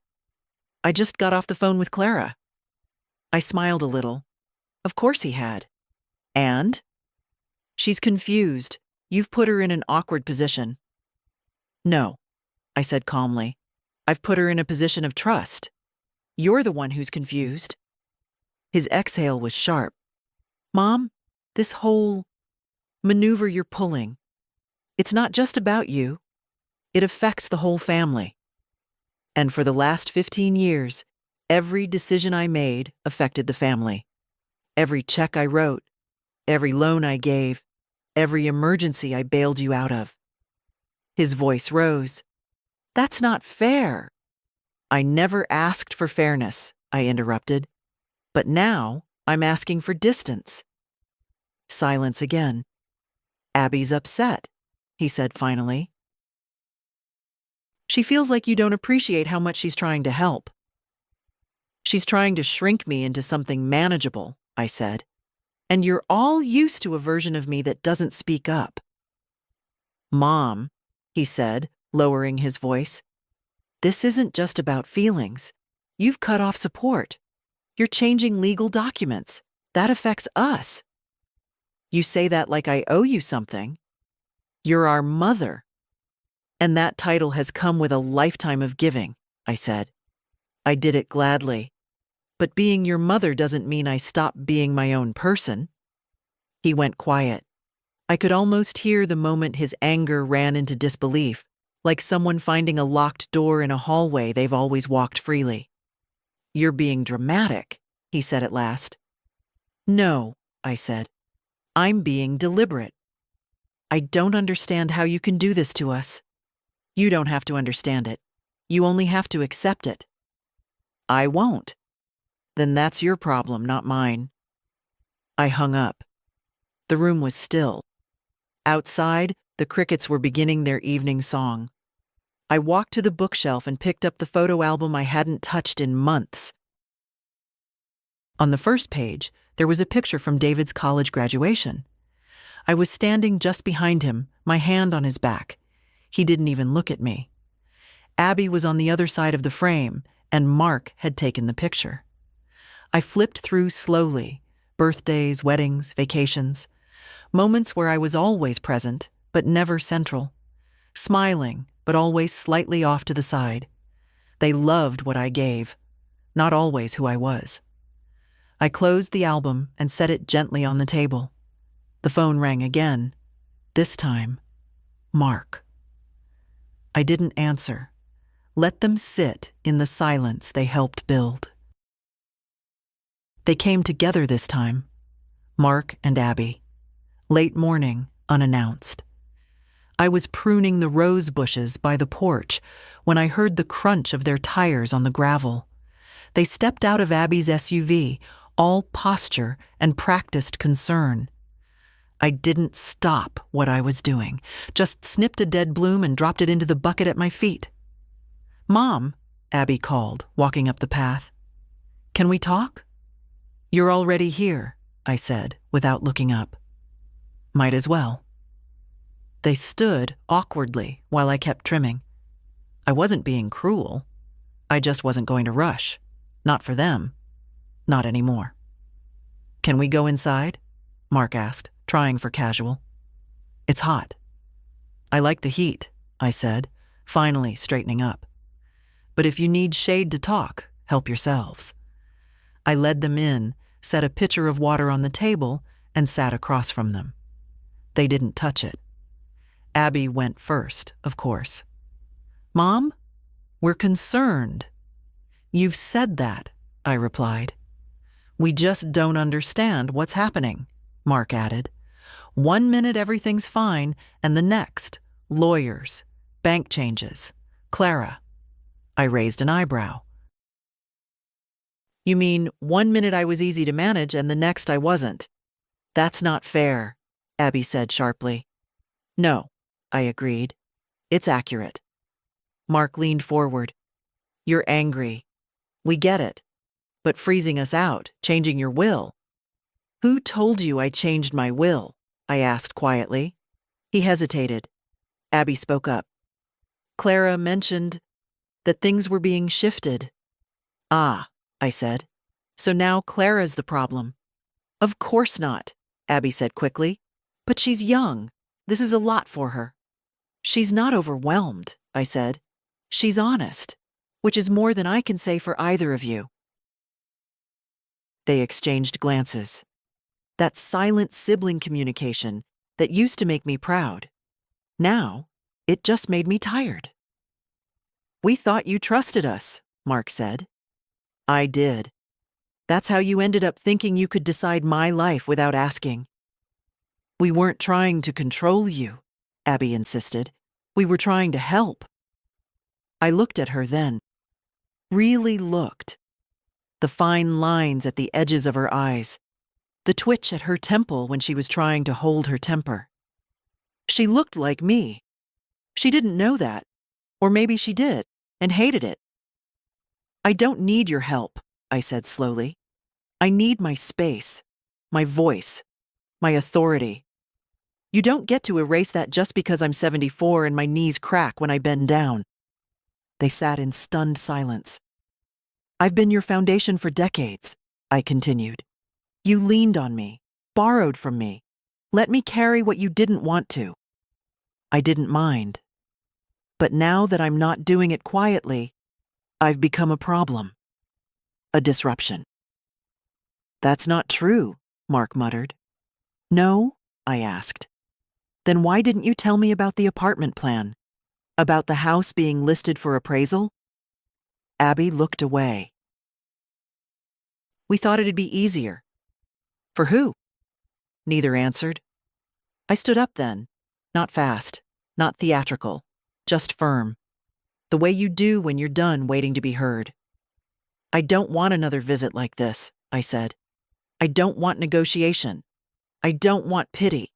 I just got off the phone with Clara. I smiled a little. Of course he had. And? She's confused. You've put her in an awkward position. No, I said calmly. I've put her in a position of trust. You're the one who's confused. His exhale was sharp. Mom, this whole maneuver you're pulling, it's not just about you. It affects the whole family. And for the last 15 years, every decision I made affected the family. Every check I wrote, every loan I gave, every emergency I bailed you out of. His voice rose. That's not fair. I never asked for fairness, I interrupted. But now I'm asking for distance. Silence again. Abby's upset, he said finally. She feels like you don't appreciate how much she's trying to help. She's trying to shrink me into something manageable, I said. And you're all used to a version of me that doesn't speak up. Mom, he said, lowering his voice, this isn't just about feelings. You've cut off support. You're changing legal documents. That affects us. You say that like I owe you something. You're our mother. And that title has come with a lifetime of giving, I said. I did it gladly. But being your mother doesn't mean I stop being my own person. He went quiet. I could almost hear the moment his anger ran into disbelief, like someone finding a locked door in a hallway they've always walked freely. You're being dramatic, he said at last. No, I said. I'm being deliberate. I don't understand how you can do this to us. You don't have to understand it. You only have to accept it. I won't. Then that's your problem, not mine. I hung up. The room was still. Outside, the crickets were beginning their evening song. I walked to the bookshelf and picked up the photo album I hadn't touched in months. On the first page, there was a picture from David's college graduation. I was standing just behind him, my hand on his back. He didn't even look at me. Abby was on the other side of the frame, and Mark had taken the picture. I flipped through slowly, birthdays, weddings, vacations, moments where I was always present, but never central, smiling, but always slightly off to the side. They loved what I gave, not always who I was. I closed the album and set it gently on the table. The phone rang again. This time, Mark. I didn't answer. Let them sit in the silence they helped build. They came together this time, Mark and Abby. Late morning, unannounced. I was pruning the rose bushes by the porch when I heard the crunch of their tires on the gravel. They stepped out of Abby's SUV, all posture and practiced concern. I didn't stop what I was doing, just snipped a dead bloom and dropped it into the bucket at my feet. Mom, Abby called, walking up the path. Can we talk? You're already here, I said, without looking up. Might as well. They stood awkwardly while I kept trimming. I wasn't being cruel. I just wasn't going to rush. Not for them. Not anymore. Can we go inside? Mark asked, trying for casual. It's hot. I like the heat, I said, finally straightening up. But if you need shade to talk, help yourselves. I led them in, set a pitcher of water on the table, and sat across from them. They didn't touch it. Abby went first, of course. Mom, we're concerned. You've said that, I replied. We just don't understand what's happening, Mark added. 1 minute everything's fine, and the next, lawyers, bank changes, Clara. I raised an eyebrow. You mean 1 minute I was easy to manage and the next I wasn't? That's not fair, Abby said sharply. No, I agreed. It's accurate. Mark leaned forward. You're angry. We get it. But freezing us out, changing your will. Who told you I changed my will? I asked quietly. He hesitated. Abby spoke up. Clara mentioned that things were being shifted. Ah, I said. So now Clara's the problem. Of course not, Abby said quickly. But she's young. This is a lot for her. She's not overwhelmed, I said. She's honest, which is more than I can say for either of you. They exchanged glances. That silent sibling communication that used to make me proud. Now, it just made me tired. We thought you trusted us, Mark said. I did. That's how you ended up thinking you could decide my life without asking. We weren't trying to control you, Abby insisted. We were trying to help. I looked at her then. Really looked. The fine lines at the edges of her eyes. The twitch at her temple when she was trying to hold her temper. She looked like me. She didn't know that. Or maybe she did, and hated it. I don't need your help, I said slowly. I need my space, my voice, my authority. You don't get to erase that just because I'm 74 and my knees crack when I bend down. They sat in stunned silence. I've been your foundation for decades, I continued. You leaned on me, borrowed from me, let me carry what you didn't want to. I didn't mind. But now that I'm not doing it quietly, I've become a problem. A disruption. That's not true, Mark muttered. No, I asked. Then why didn't you tell me about the apartment plan? About the house being listed for appraisal? Abby looked away. We thought it'd be easier. For who? Neither answered. I stood up then, not fast, not theatrical, just firm. The way you do when you're done waiting to be heard. I don't want another visit like this, I said. I don't want negotiation. I don't want pity.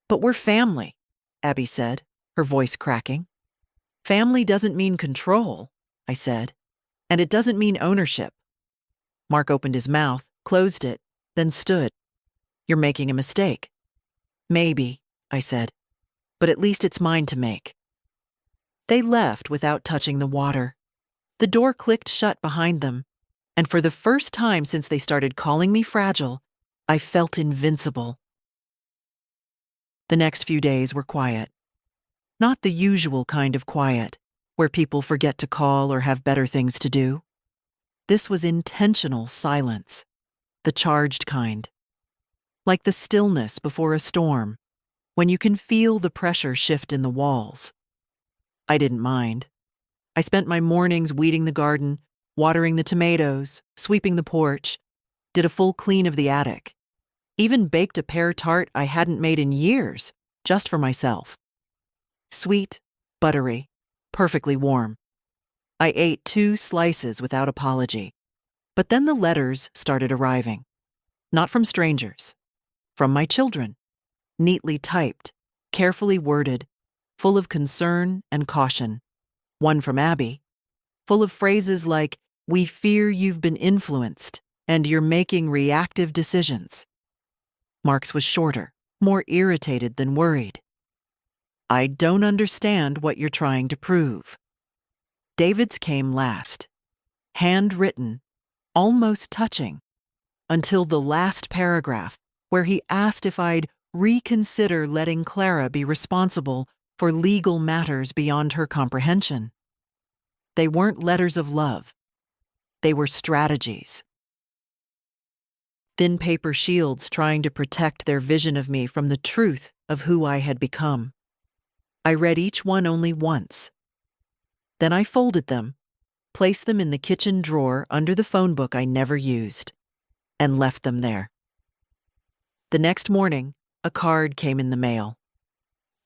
But we're family, Abby said, her voice cracking. Family doesn't mean control, I said, and it doesn't mean ownership. Mark opened his mouth, closed it, then stood. You're making a mistake. Maybe, I said, but at least it's mine to make. They left without touching the water. The door clicked shut behind them, and for the first time since they started calling me fragile, I felt invincible. The next few days were quiet. Not the usual kind of quiet, where people forget to call or have better things to do. This was intentional silence, the charged kind. Like the stillness before a storm, when you can feel the pressure shift in the walls. I didn't mind. I spent my mornings weeding the garden, watering the tomatoes, sweeping the porch, did a full clean of the attic, even baked a pear tart I hadn't made in years, just for myself. Sweet, buttery, perfectly warm. I ate 2 slices without apology. But then the letters started arriving. Not from strangers, from my children, neatly typed, carefully worded, full of concern and caution. One from Abby, full of phrases like, "We fear you've been influenced, and you're making reactive decisions." Mark's was shorter, more irritated than worried. "I don't understand what you're trying to prove." David's came last, handwritten, almost touching, until the last paragraph, where he asked if I'd reconsider letting Clara be responsible for legal matters beyond her comprehension. They weren't letters of love. They were strategies. Thin paper shields trying to protect their vision of me from the truth of who I had become. I read each one only once. Then I folded them, placed them in the kitchen drawer under the phone book I never used, and left them there. The next morning, a card came in the mail.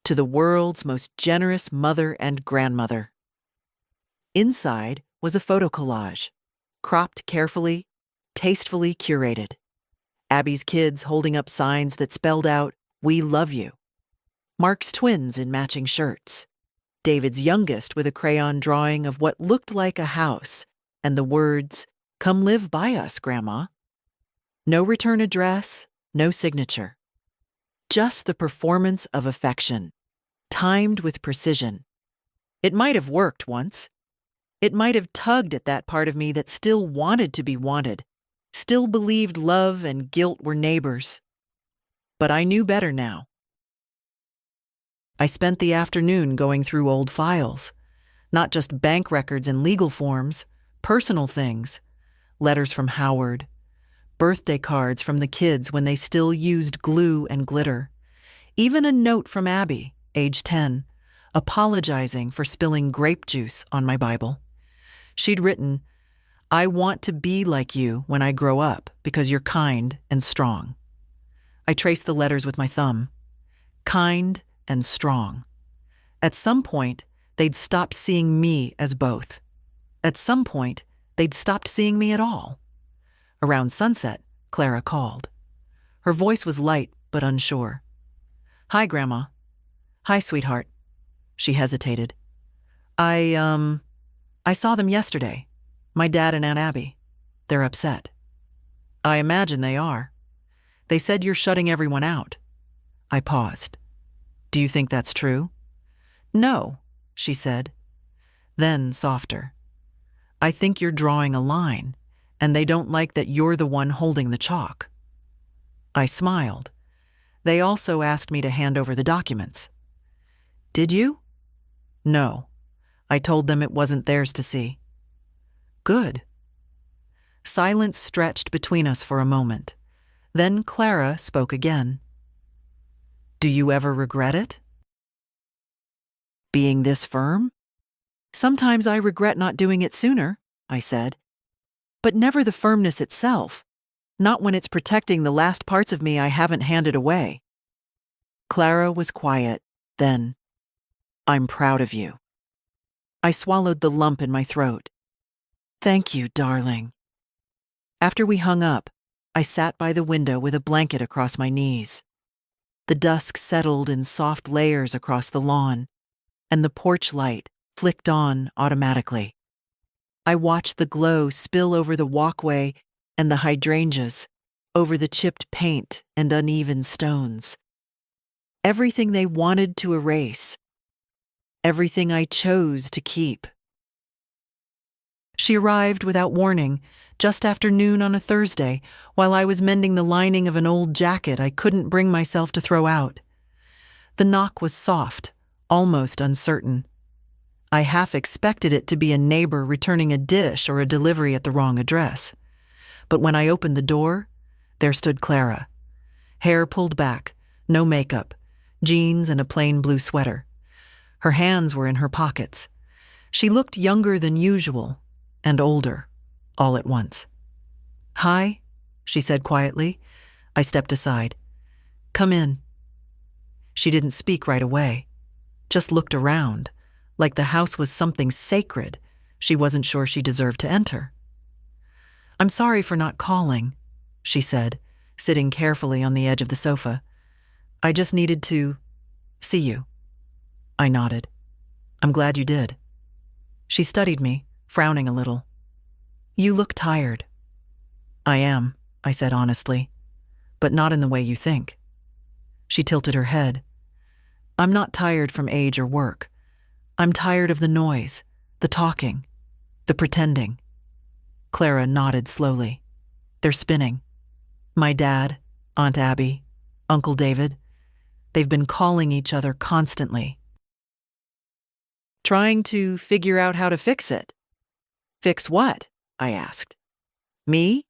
To the world's most generous mother and grandmother. Inside was a photo collage, cropped carefully, tastefully curated. Abby's kids holding up signs that spelled out, "We love you." Mark's twins in matching shirts. David's youngest with a crayon drawing of what looked like a house and the words, "Come live by us, Grandma." No return address, no signature. Just the performance of affection, timed with precision. It might have worked once. It might have tugged at that part of me that still wanted to be wanted, still believed love and guilt were neighbors. But I knew better now. I spent the afternoon going through old files, not just bank records and legal forms, personal things, letters from Howard, birthday cards from the kids when they still used glue and glitter, even a note from Abby, age 10, apologizing for spilling grape juice on my Bible. She'd written, "I want to be like you when I grow up because you're kind and strong." I traced the letters with my thumb. Kind and strong. At some point, they'd stopped seeing me as both. At some point, they'd stopped seeing me at all. Around sunset, Clara called. Her voice was light but unsure. "Hi, Grandma." "Hi, sweetheart." She hesitated. I saw them yesterday. My dad and Aunt Abby. They're upset." "I imagine they are. They said you're shutting everyone out." I paused. "Do you think that's true?" "No," she said. Then, softer. "I think you're drawing a line, and they don't like that you're the one holding the chalk." I smiled. "They also asked me to hand over the documents." "Did you?" "No. I told them it wasn't theirs to see." "Good." Silence stretched between us for a moment. Then Clara spoke again. "Do you ever regret it? Being this firm?" "Sometimes I regret not doing it sooner," I said. "But never the firmness itself, not when it's protecting the last parts of me I haven't handed away." Clara was quiet, then, "I'm proud of you." I swallowed the lump in my throat. "Thank you, darling." After we hung up, I sat by the window with a blanket across my knees. The dusk settled in soft layers across the lawn, and the porch light flicked on automatically. I watched the glow spill over the walkway and the hydrangeas, over the chipped paint and uneven stones. Everything they wanted to erase. Everything I chose to keep. She arrived without warning, just after noon on a Thursday, while I was mending the lining of an old jacket I couldn't bring myself to throw out. The knock was soft, almost uncertain. I half expected it to be a neighbor returning a dish or a delivery at the wrong address. But when I opened the door, there stood Clara. Hair pulled back, no makeup, jeans and a plain blue sweater. Her hands were in her pockets. She looked younger than usual, and older, all at once. "Hi," she said quietly. I stepped aside. "Come in." She didn't speak right away, just looked around, like the house was something sacred she wasn't sure she deserved to enter. "I'm sorry for not calling," she said, sitting carefully on the edge of the sofa. "I just needed to see you." I nodded. "I'm glad you did." She studied me, frowning a little. "You look tired." "I am," I said honestly, "but not in the way you think." She tilted her head. "I'm not tired from age or work. I'm tired of the noise, the talking, the pretending." Clara nodded slowly. "They're spinning. My dad, Aunt Abby, Uncle David, they've been calling each other constantly." "Trying to figure out how to fix it." "Fix what?" I asked. "Me?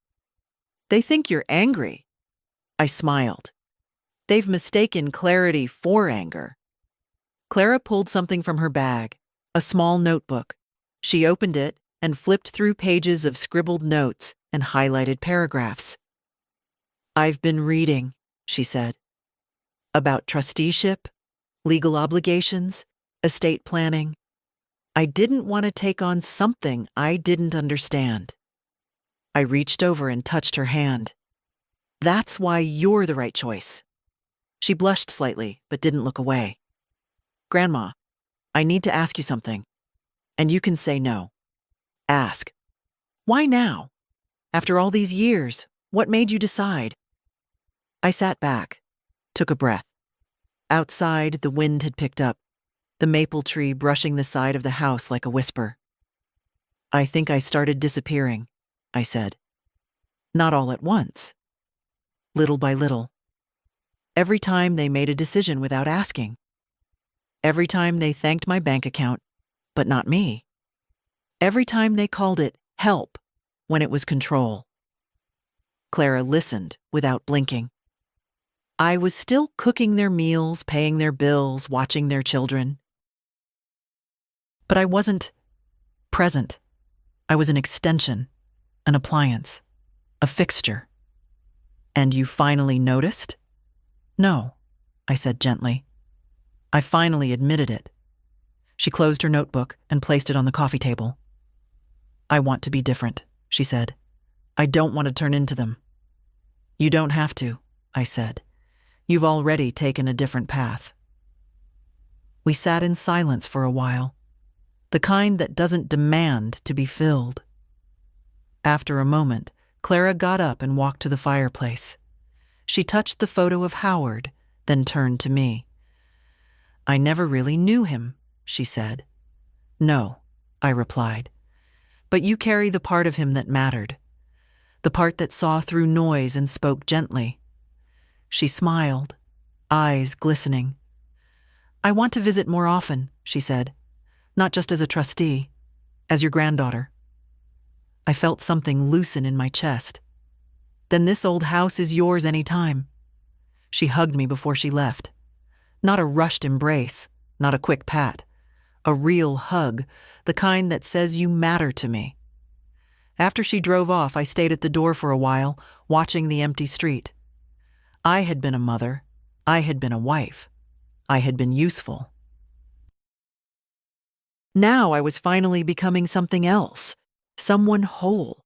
They think you're angry." I smiled. "They've mistaken clarity for anger." Clara pulled something from her bag, a small notebook. She opened it and flipped through pages of scribbled notes and highlighted paragraphs. "I've been reading," she said, "about trusteeship, legal obligations, estate planning. I didn't want to take on something I didn't understand." I reached over and touched her hand. "That's why you're the right choice." She blushed slightly, but didn't look away. "Grandma, I need to ask you something. And you can say no. Ask. Why now? After all these years, what made you decide? I sat back, took a breath. Outside, the wind had picked up, the maple tree brushing the side of the house like a whisper. I think I started disappearing, I said. Not all at once. Little by little. Every time they made a decision without asking. Every time they thanked my bank account, but not me. Every time they called it help when it was control. Clara listened without blinking. I was still cooking their meals, paying their bills, watching their children. But I wasn't present. I was an extension, an appliance, a fixture. And you finally noticed? No, I said gently. I finally admitted it. She closed her notebook and placed it on the coffee table. I want to be different, she said. I don't want to turn into them. You don't have to, I said. You've already taken a different path. We sat in silence for a while, the kind that doesn't demand to be filled. After a moment, Clara got up and walked to the fireplace. She touched the photo of Howard, then turned to me. I never really knew him, she said. No, I replied. But you carry the part of him that mattered, the part that saw through noise and spoke gently. She smiled, eyes glistening. I want to visit more often, she said, not just as a trustee, as your granddaughter. I felt something loosen in my chest. Then this old house is yours any time. She hugged me before she left. Not a rushed embrace, not a quick pat. A real hug, the kind that says you matter to me. After she drove off, I stayed at the door for a while, watching the empty street. I had been a mother. I had been a wife. I had been useful. Now I was finally becoming something else, someone whole.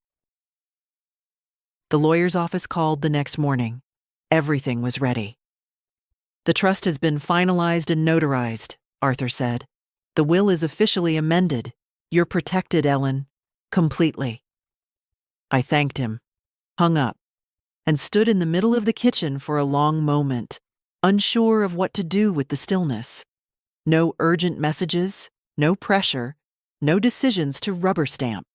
The lawyer's office called the next morning. Everything was ready. The trust has been finalized and notarized, Arthur said. The will is officially amended. You're protected, Ellen. Completely. I thanked him, hung up, and stood in the middle of the kitchen for a long moment, unsure of what to do with the stillness. No urgent messages, no pressure, no decisions to rubber stamp.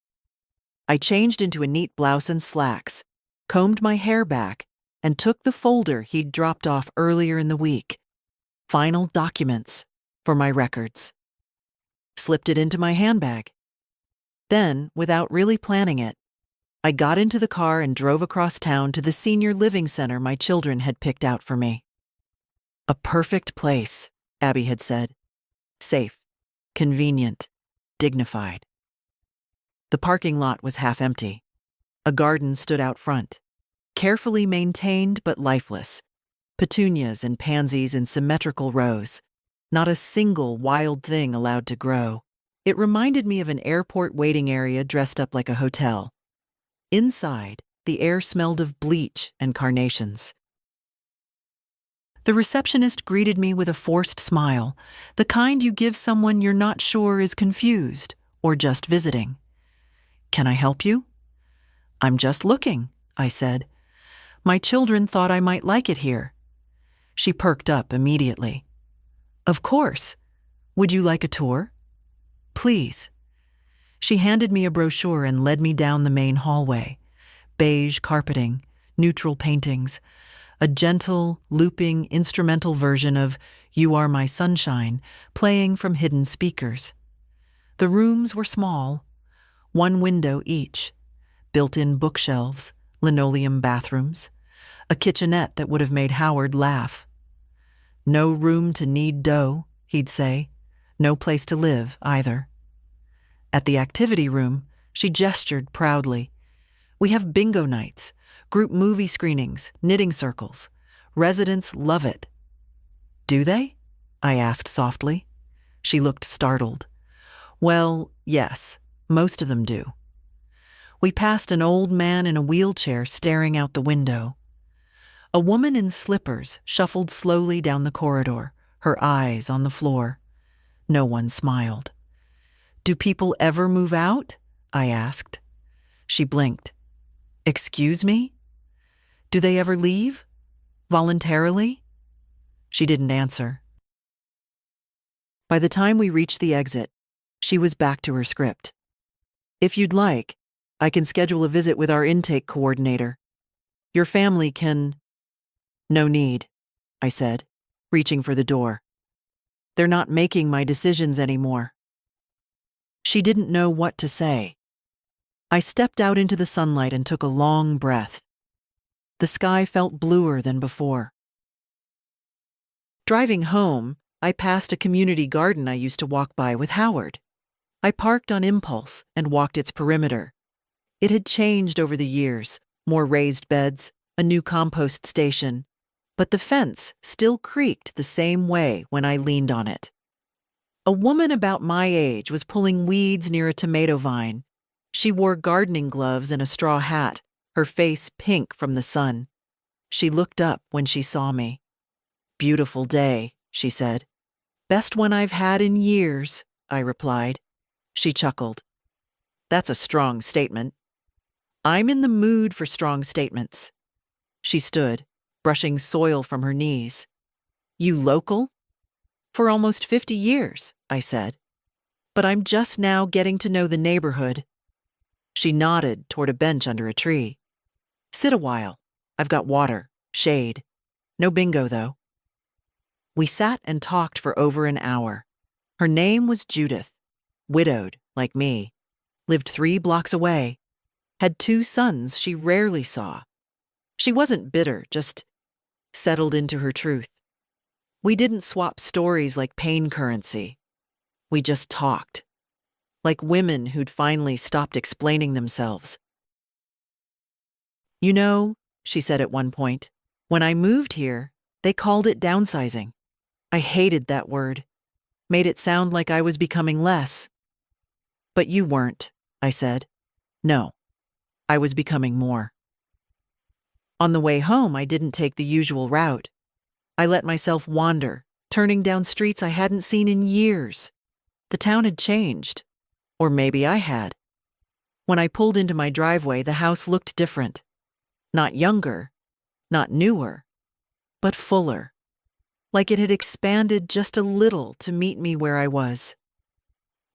I changed into a neat blouse and slacks, combed my hair back, and took the folder he'd dropped off earlier in the week. Final documents for my records. Slipped it into my handbag. Then, without really planning it, I got into the car and drove across town to the senior living center my children had picked out for me. A perfect place, Abby had said. Safe, convenient, dignified. The parking lot was half empty. A garden stood out front, carefully maintained but lifeless. Petunias and pansies in symmetrical rows. Not a single wild thing allowed to grow. It reminded me of an airport waiting area dressed up like a hotel. Inside, the air smelled of bleach and carnations. The receptionist greeted me with a forced smile, the kind you give someone you're not sure is confused or just visiting. Can I help you? I'm just looking, I said. My children thought I might like it here. She perked up immediately. Of course. Would you like a tour? Please. She handed me a brochure and led me down the main hallway. Beige carpeting, neutral paintings, a gentle, looping, instrumental version of You Are My Sunshine playing from hidden speakers. The rooms were small, one window each, built-in bookshelves, linoleum bathrooms, a kitchenette that would have made Howard laugh. No room to knead dough, he'd say. No place to live, either. At the activity room, she gestured proudly. We have bingo nights, group movie screenings, knitting circles. Residents love it. Do they? I asked softly. She looked startled. Well, yes, most of them do. We passed an old man in a wheelchair staring out the window. A woman in slippers shuffled slowly down the corridor, her eyes on the floor. No one smiled. "Do people ever move out?" I asked. She blinked. "Excuse me? Do they ever leave? Voluntarily?" She didn't answer. By the time we reached the exit, she was back to her script. "If you'd like, I can schedule a visit with our intake coordinator. Your family can—" "No need," I said, reaching for the door. "They're not making my decisions anymore." She didn't know what to say. I stepped out into the sunlight and took a long breath. The sky felt bluer than before. Driving home, I passed a community garden I used to walk by with Howard. I parked on impulse and walked its perimeter. It had changed over the years, more raised beds, a new compost station, but the fence still creaked the same way when I leaned on it. A woman about my age was pulling weeds near a tomato vine. She wore gardening gloves and a straw hat, her face pink from the sun. She looked up when she saw me. "Beautiful day," she said. "Best one I've had in years," I replied. She chuckled. "That's a strong statement." "I'm in the mood for strong statements." She stood, brushing soil from her knees. "You local?" "For almost 50 years," I said. "But I'm just now getting to know the neighborhood." She nodded toward a bench under a tree. "Sit a while. I've got water, shade. No bingo, though." We sat and talked for over an hour. Her name was Judith, widowed like me, lived 3 blocks away, had 2 sons she rarely saw. She wasn't bitter, just settled into her truth. We didn't swap stories like pain currency. We just talked, like women who'd finally stopped explaining themselves. "You know," she said at one point, "when I moved here, they called it downsizing. I hated that word. Made it sound like I was becoming less." "But you weren't," I said. "No, I was becoming more." On the way home, I didn't take the usual route. I let myself wander, turning down streets I hadn't seen in years. The town had changed. Or maybe I had. When I pulled into my driveway, the house looked different. Not younger, not newer, but fuller. Like it had expanded just a little to meet me where I was.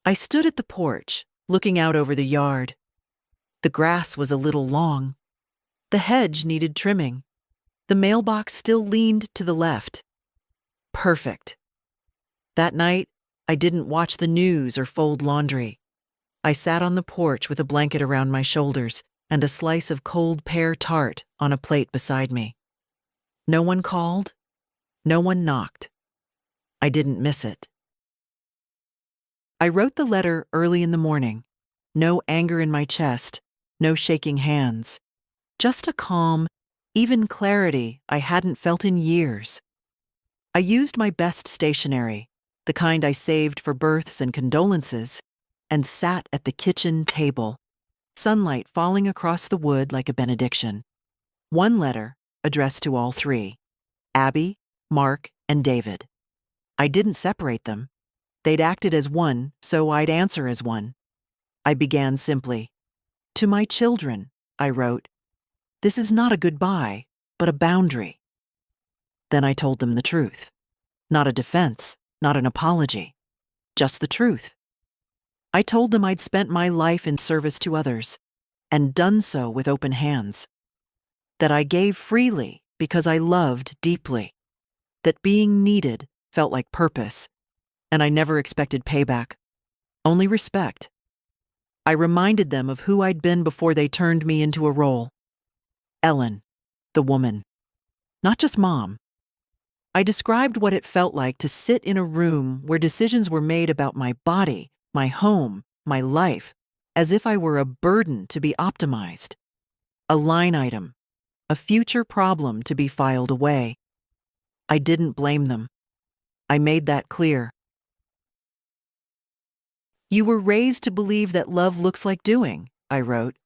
I stood at the porch, looking out over the yard. The grass was a little long. The hedge needed trimming. The mailbox still leaned to the left. Perfect. That night, I didn't watch the news or fold laundry. I sat on the porch with a blanket around my shoulders and a slice of cold pear tart on a plate beside me. No one called. No one knocked. I didn't miss it. I wrote the letter early in the morning. No anger in my chest, no shaking hands. Just a calm, even clarity I hadn't felt in years. I used my best stationery, the kind I saved for births and condolences, and sat at the kitchen table, sunlight falling across the wood like a benediction. One letter addressed to all 3, Abby, Mark, and David. I didn't separate them. They'd acted as one, so I'd answer as one. I began simply. "To my children," I wrote, "this is not a goodbye, but a boundary." Then I told them the truth. Not a defense, not an apology, just the truth. I told them I'd spent my life in service to others, and done so with open hands. That I gave freely because I loved deeply. That being needed felt like purpose, and I never expected payback, only respect. I reminded them of who I'd been before they turned me into a role. Ellen, the woman. Not just mom. I described what it felt like to sit in a room where decisions were made about my body, my home, my life, as if I were a burden to be optimized. A line item, a future problem to be filed away. I didn't blame them. I made that clear. "You were raised to believe that love looks like doing," I wrote.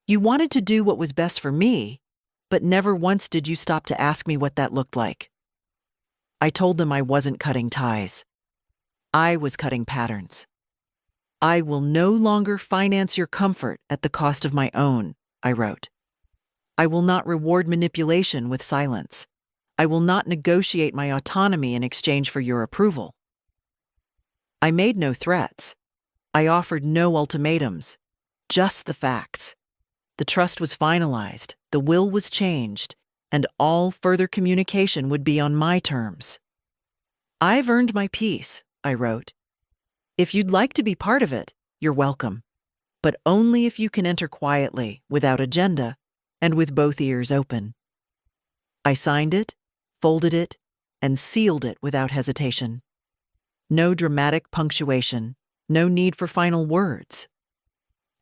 "You wanted to do what was best for me, but never once did you stop to ask me what that looked like." I told them I wasn't cutting ties. I was cutting patterns. I will no longer finance your comfort at the cost of my own, I wrote. I will not reward manipulation with silence. I will not negotiate my autonomy in exchange for your approval. I made no threats. I offered no ultimatums, just the facts. The trust was finalized, the will was changed, and all further communication would be on my terms. I've earned my peace, I wrote. If you'd like to be part of it, you're welcome, but only if you can enter quietly, without agenda, and with both ears open. I signed it, folded it, and sealed it without hesitation. No dramatic punctuation, no need for final words.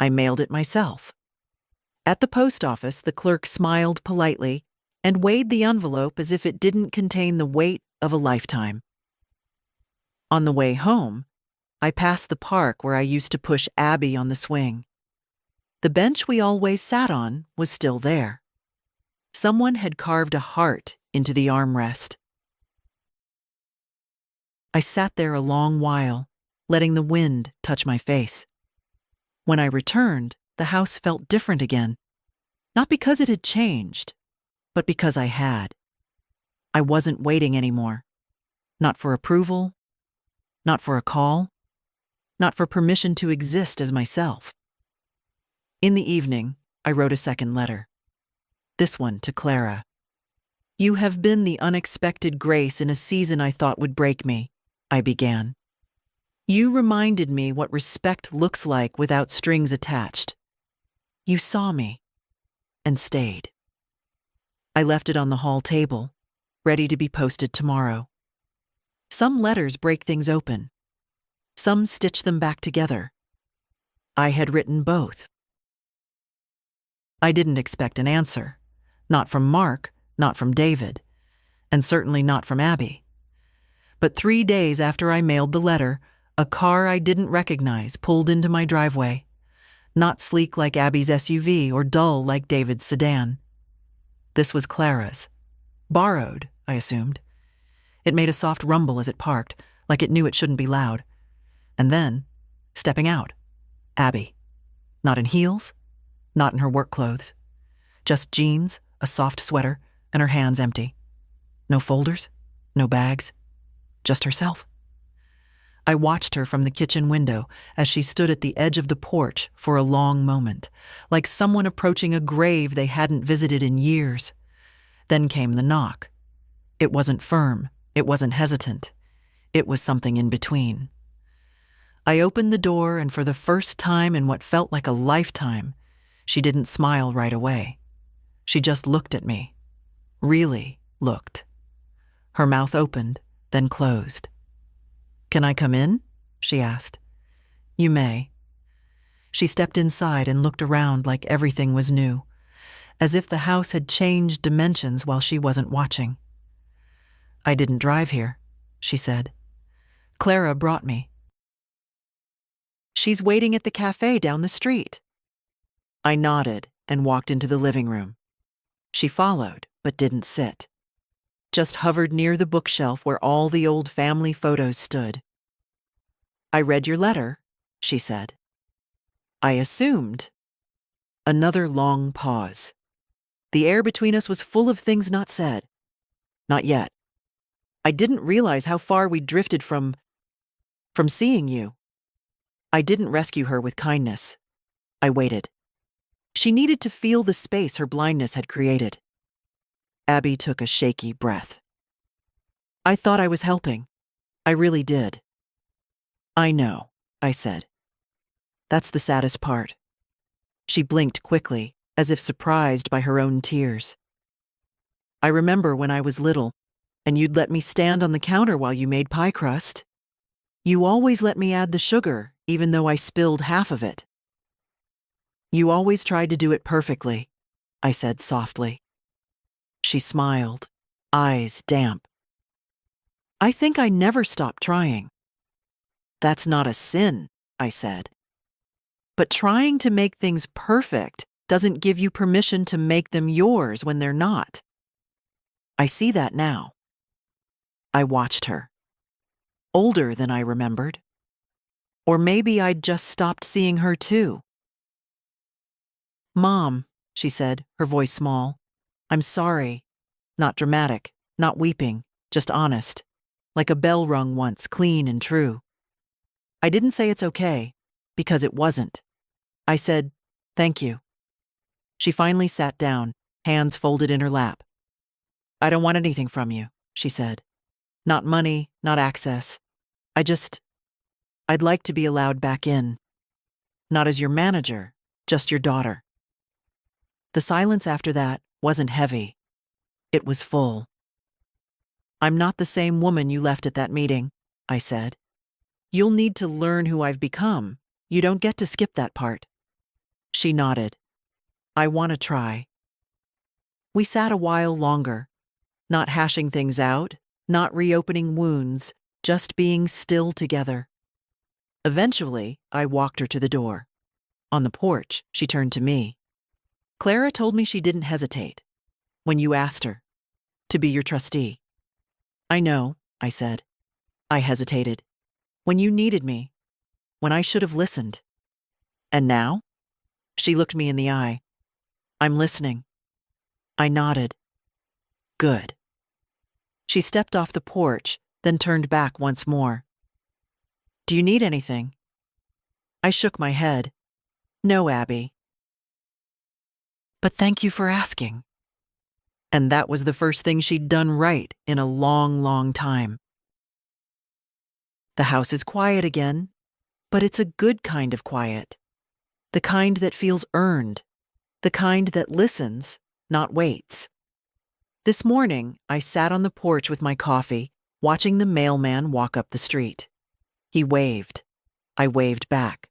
I mailed it myself. At the post office, the clerk smiled politely and weighed the envelope as if it didn't contain the weight of a lifetime. On the way home, I passed the park where I used to push Abby on the swing. The bench we always sat on was still there. Someone had carved a heart into the armrest. I sat there a long while, letting the wind touch my face. When I returned, the house felt different again. Not because it had changed, but because I had. I wasn't waiting anymore. Not for approval, not for a call, not for permission to exist as myself. In the evening, I wrote a second letter. This one to Clara. You have been the unexpected grace in a season I thought would break me, I began. You reminded me what respect looks like without strings attached. You saw me and stayed. I left it on the hall table, ready to be posted tomorrow. Some letters break things open. Some stitch them back together. I had written both. I didn't expect an answer. Not from Mark, not from David, and certainly not from Abby. But 3 days after I mailed the letter, a car I didn't recognize pulled into my driveway. Not sleek like Abby's SUV or dull like David's sedan. This was Clara's. Borrowed, I assumed. It made a soft rumble as it parked, like it knew it shouldn't be loud. And then, stepping out, Abby. Not in heels, not in her work clothes. Just jeans, a soft sweater, and her hands empty. No folders, no bags, just herself. I watched her from the kitchen window as she stood at the edge of the porch for a long moment, like someone approaching a grave they hadn't visited in years. Then came the knock. It wasn't firm, it wasn't hesitant. It was something in between. I opened the door, and for the first time in what felt like a lifetime, she didn't smile right away. She just looked at me. Really looked. Her mouth opened, then closed. Can I come in? She asked. You may. She stepped inside and looked around like everything was new, as if the house had changed dimensions while she wasn't watching. I didn't drive here, she said. Clara brought me. She's waiting at the cafe down the street. I nodded and walked into the living room. She followed, but didn't sit. Just hovered near the bookshelf where all the old family photos stood. I read your letter, she said. I assumed. Another long pause. The air between us was full of things not said. Not yet. I didn't realize how far we'd drifted from seeing you. I didn't rescue her with kindness. I waited. She needed to feel the space her blindness had created. Abby took a shaky breath. I thought I was helping. I really did. I know, I said. That's the saddest part. She blinked quickly, as if surprised by her own tears. I remember when I was little, and you'd let me stand on the counter while you made pie crust. You always let me add the sugar, even though I spilled half of it. You always tried to do it perfectly, I said softly. She smiled, eyes damp. I think I never stopped trying. That's not a sin, I said. But trying to make things perfect doesn't give you permission to make them yours when they're not. I see that now. I watched her. older than I remembered. Or maybe I'd just stopped seeing her too. "Mom," she said, her voice small, "I'm sorry." Not dramatic, not weeping, just honest. Like a bell rung once, clean and true. I didn't say it's okay, because it wasn't. I said, "Thank you." She finally sat down, hands folded in her lap. "I don't want anything from you," she said. "Not money, not access. I'd like to be allowed back in. Not as your manager, just your daughter." The silence after that wasn't heavy. It was full. "I'm not the same woman you left at that meeting," I said. "You'll need to learn who I've become. You don't get to skip that part." She nodded. "I want to try." We sat a while longer, not hashing things out, not reopening wounds, just being still together. Eventually, I walked her to the door. On the porch, she turned to me. "Clara told me she didn't hesitate when you asked her to be your trustee." "I know," I said. "I hesitated. When you needed me. When I should have listened. And now?" She looked me in the eye. "I'm listening." I nodded. "Good." She stepped off the porch, then turned back once more. "Do you need anything?" I shook my head. "No, Abby. But thank you for asking." And that was the first thing she'd done right in a long, long time. The house is quiet again, but it's a good kind of quiet. The kind that feels earned. The kind that listens, not waits. This morning, I sat on the porch with my coffee, watching the mailman walk up the street. He waved. I waved back.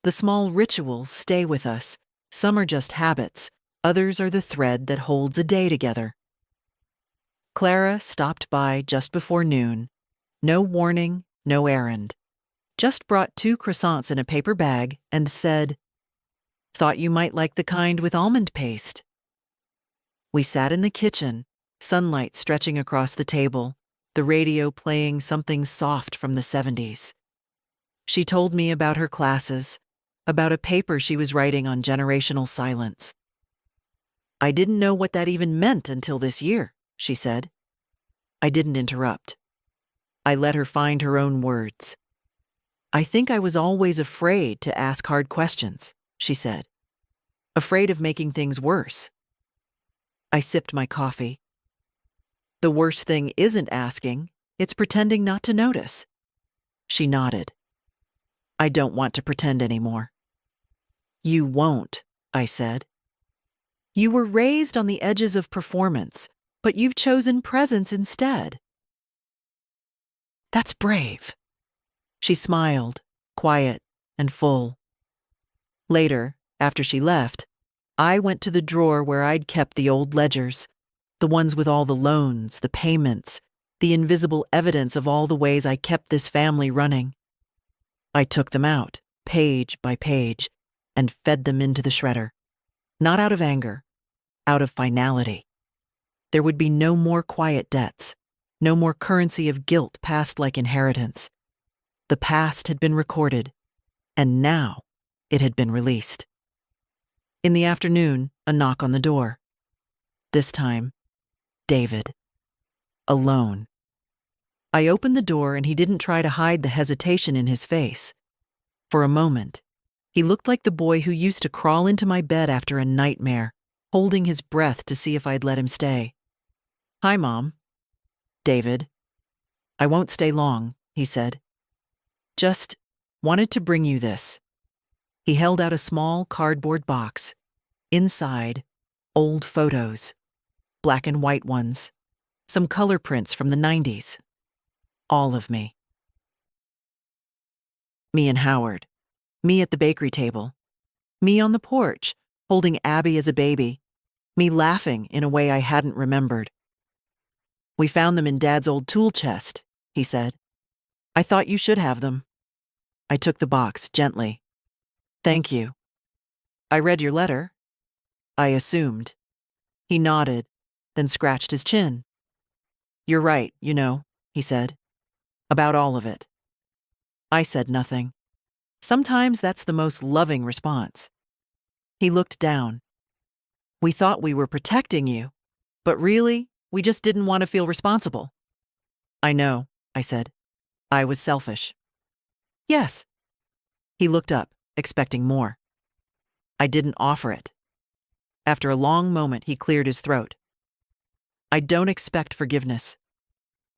The small rituals stay with us. Some are just habits. Others are the thread that holds a day together. Clara stopped by just before noon. No warning, no errand. Just brought 2 croissants in a paper bag and said, "Thought you might like the kind with almond paste." We sat in the kitchen, sunlight stretching across the table, the radio playing something soft from the 70s. She told me about her classes, about a paper she was writing on generational silence. "I didn't know what that even meant until this year," she said. I didn't interrupt. I let her find her own words. "I think I was always afraid to ask hard questions," she said. "Afraid of making things worse." I sipped my coffee. "The worst thing isn't asking, it's pretending not to notice." She nodded. "I don't want to pretend anymore." "You won't," I said. "You were raised on the edges of performance, but you've chosen presence instead." "That's brave." She smiled, quiet and full. Later, after she left, I went to the drawer where I'd kept the old ledgers, the ones with all the loans, the payments, the invisible evidence of all the ways I kept this family running. I took them out, page by page, and fed them into the shredder. Not out of anger, out of finality. There would be no more quiet debts, no more currency of guilt passed like inheritance. The past had been recorded, and now it had been released. In the afternoon, a knock on the door. This time, David. Alone. I opened the door and he didn't try to hide the hesitation in his face. For a moment, he looked like the boy who used to crawl into my bed after a nightmare, holding his breath to see if I'd let him stay. "Hi, Mom." "David." "I won't stay long," he said. "Just wanted to bring you this." He held out a small cardboard box. Inside, old photos, black and white ones, some color prints from the 90s. All of me. Me and Howard. Me at the bakery table. Me on the porch, holding Abby as a baby. Me laughing in a way I hadn't remembered. "We found them in Dad's old tool chest," he said. "I thought you should have them." I took the box gently. "Thank you." "I read your letter." I assumed. He nodded, then scratched his chin. "You're right, you know," he said. About all of it. I said nothing. Sometimes that's the most loving response. He looked down. We thought we were protecting you, but really, we just didn't want to feel responsible. I know, I said. I was selfish. Yes. He looked up, expecting more. I didn't offer it. After a long moment, he cleared his throat. I don't expect forgiveness.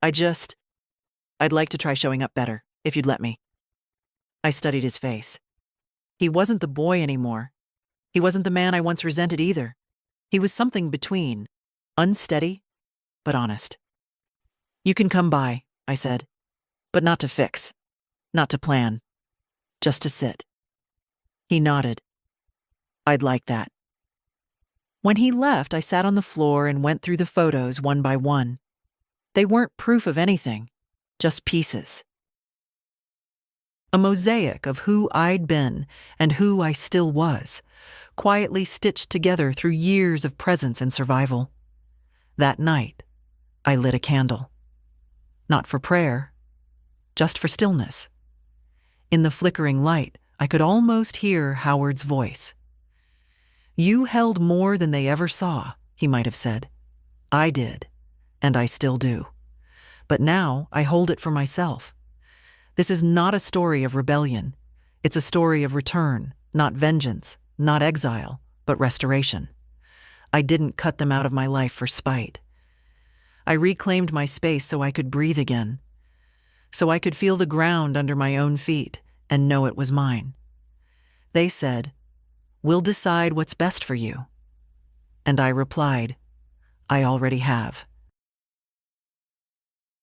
I'd like to try showing up better, if you'd let me. I studied his face. He wasn't the boy anymore. He wasn't the man I once resented either. He was something between, unsteady, but honest. You can come by, I said, but not to fix, not to plan, just to sit. He nodded. I'd like that. When he left, I sat on the floor and went through the photos one by one. They weren't proof of anything, just pieces. A mosaic of who I'd been and who I still was, quietly stitched together through years of presence and survival. That night, I lit a candle. Not for prayer, just for stillness. In the flickering light, I could almost hear Howard's voice. You held more than they ever saw, he might have said. I did, and I still do. But now I hold it for myself. This is not a story of rebellion. It's a story of return, not vengeance, not exile, but restoration. I didn't cut them out of my life for spite. I reclaimed my space so I could breathe again, so I could feel the ground under my own feet and know it was mine. They said, "We'll decide what's best for you." And I replied, "I already have."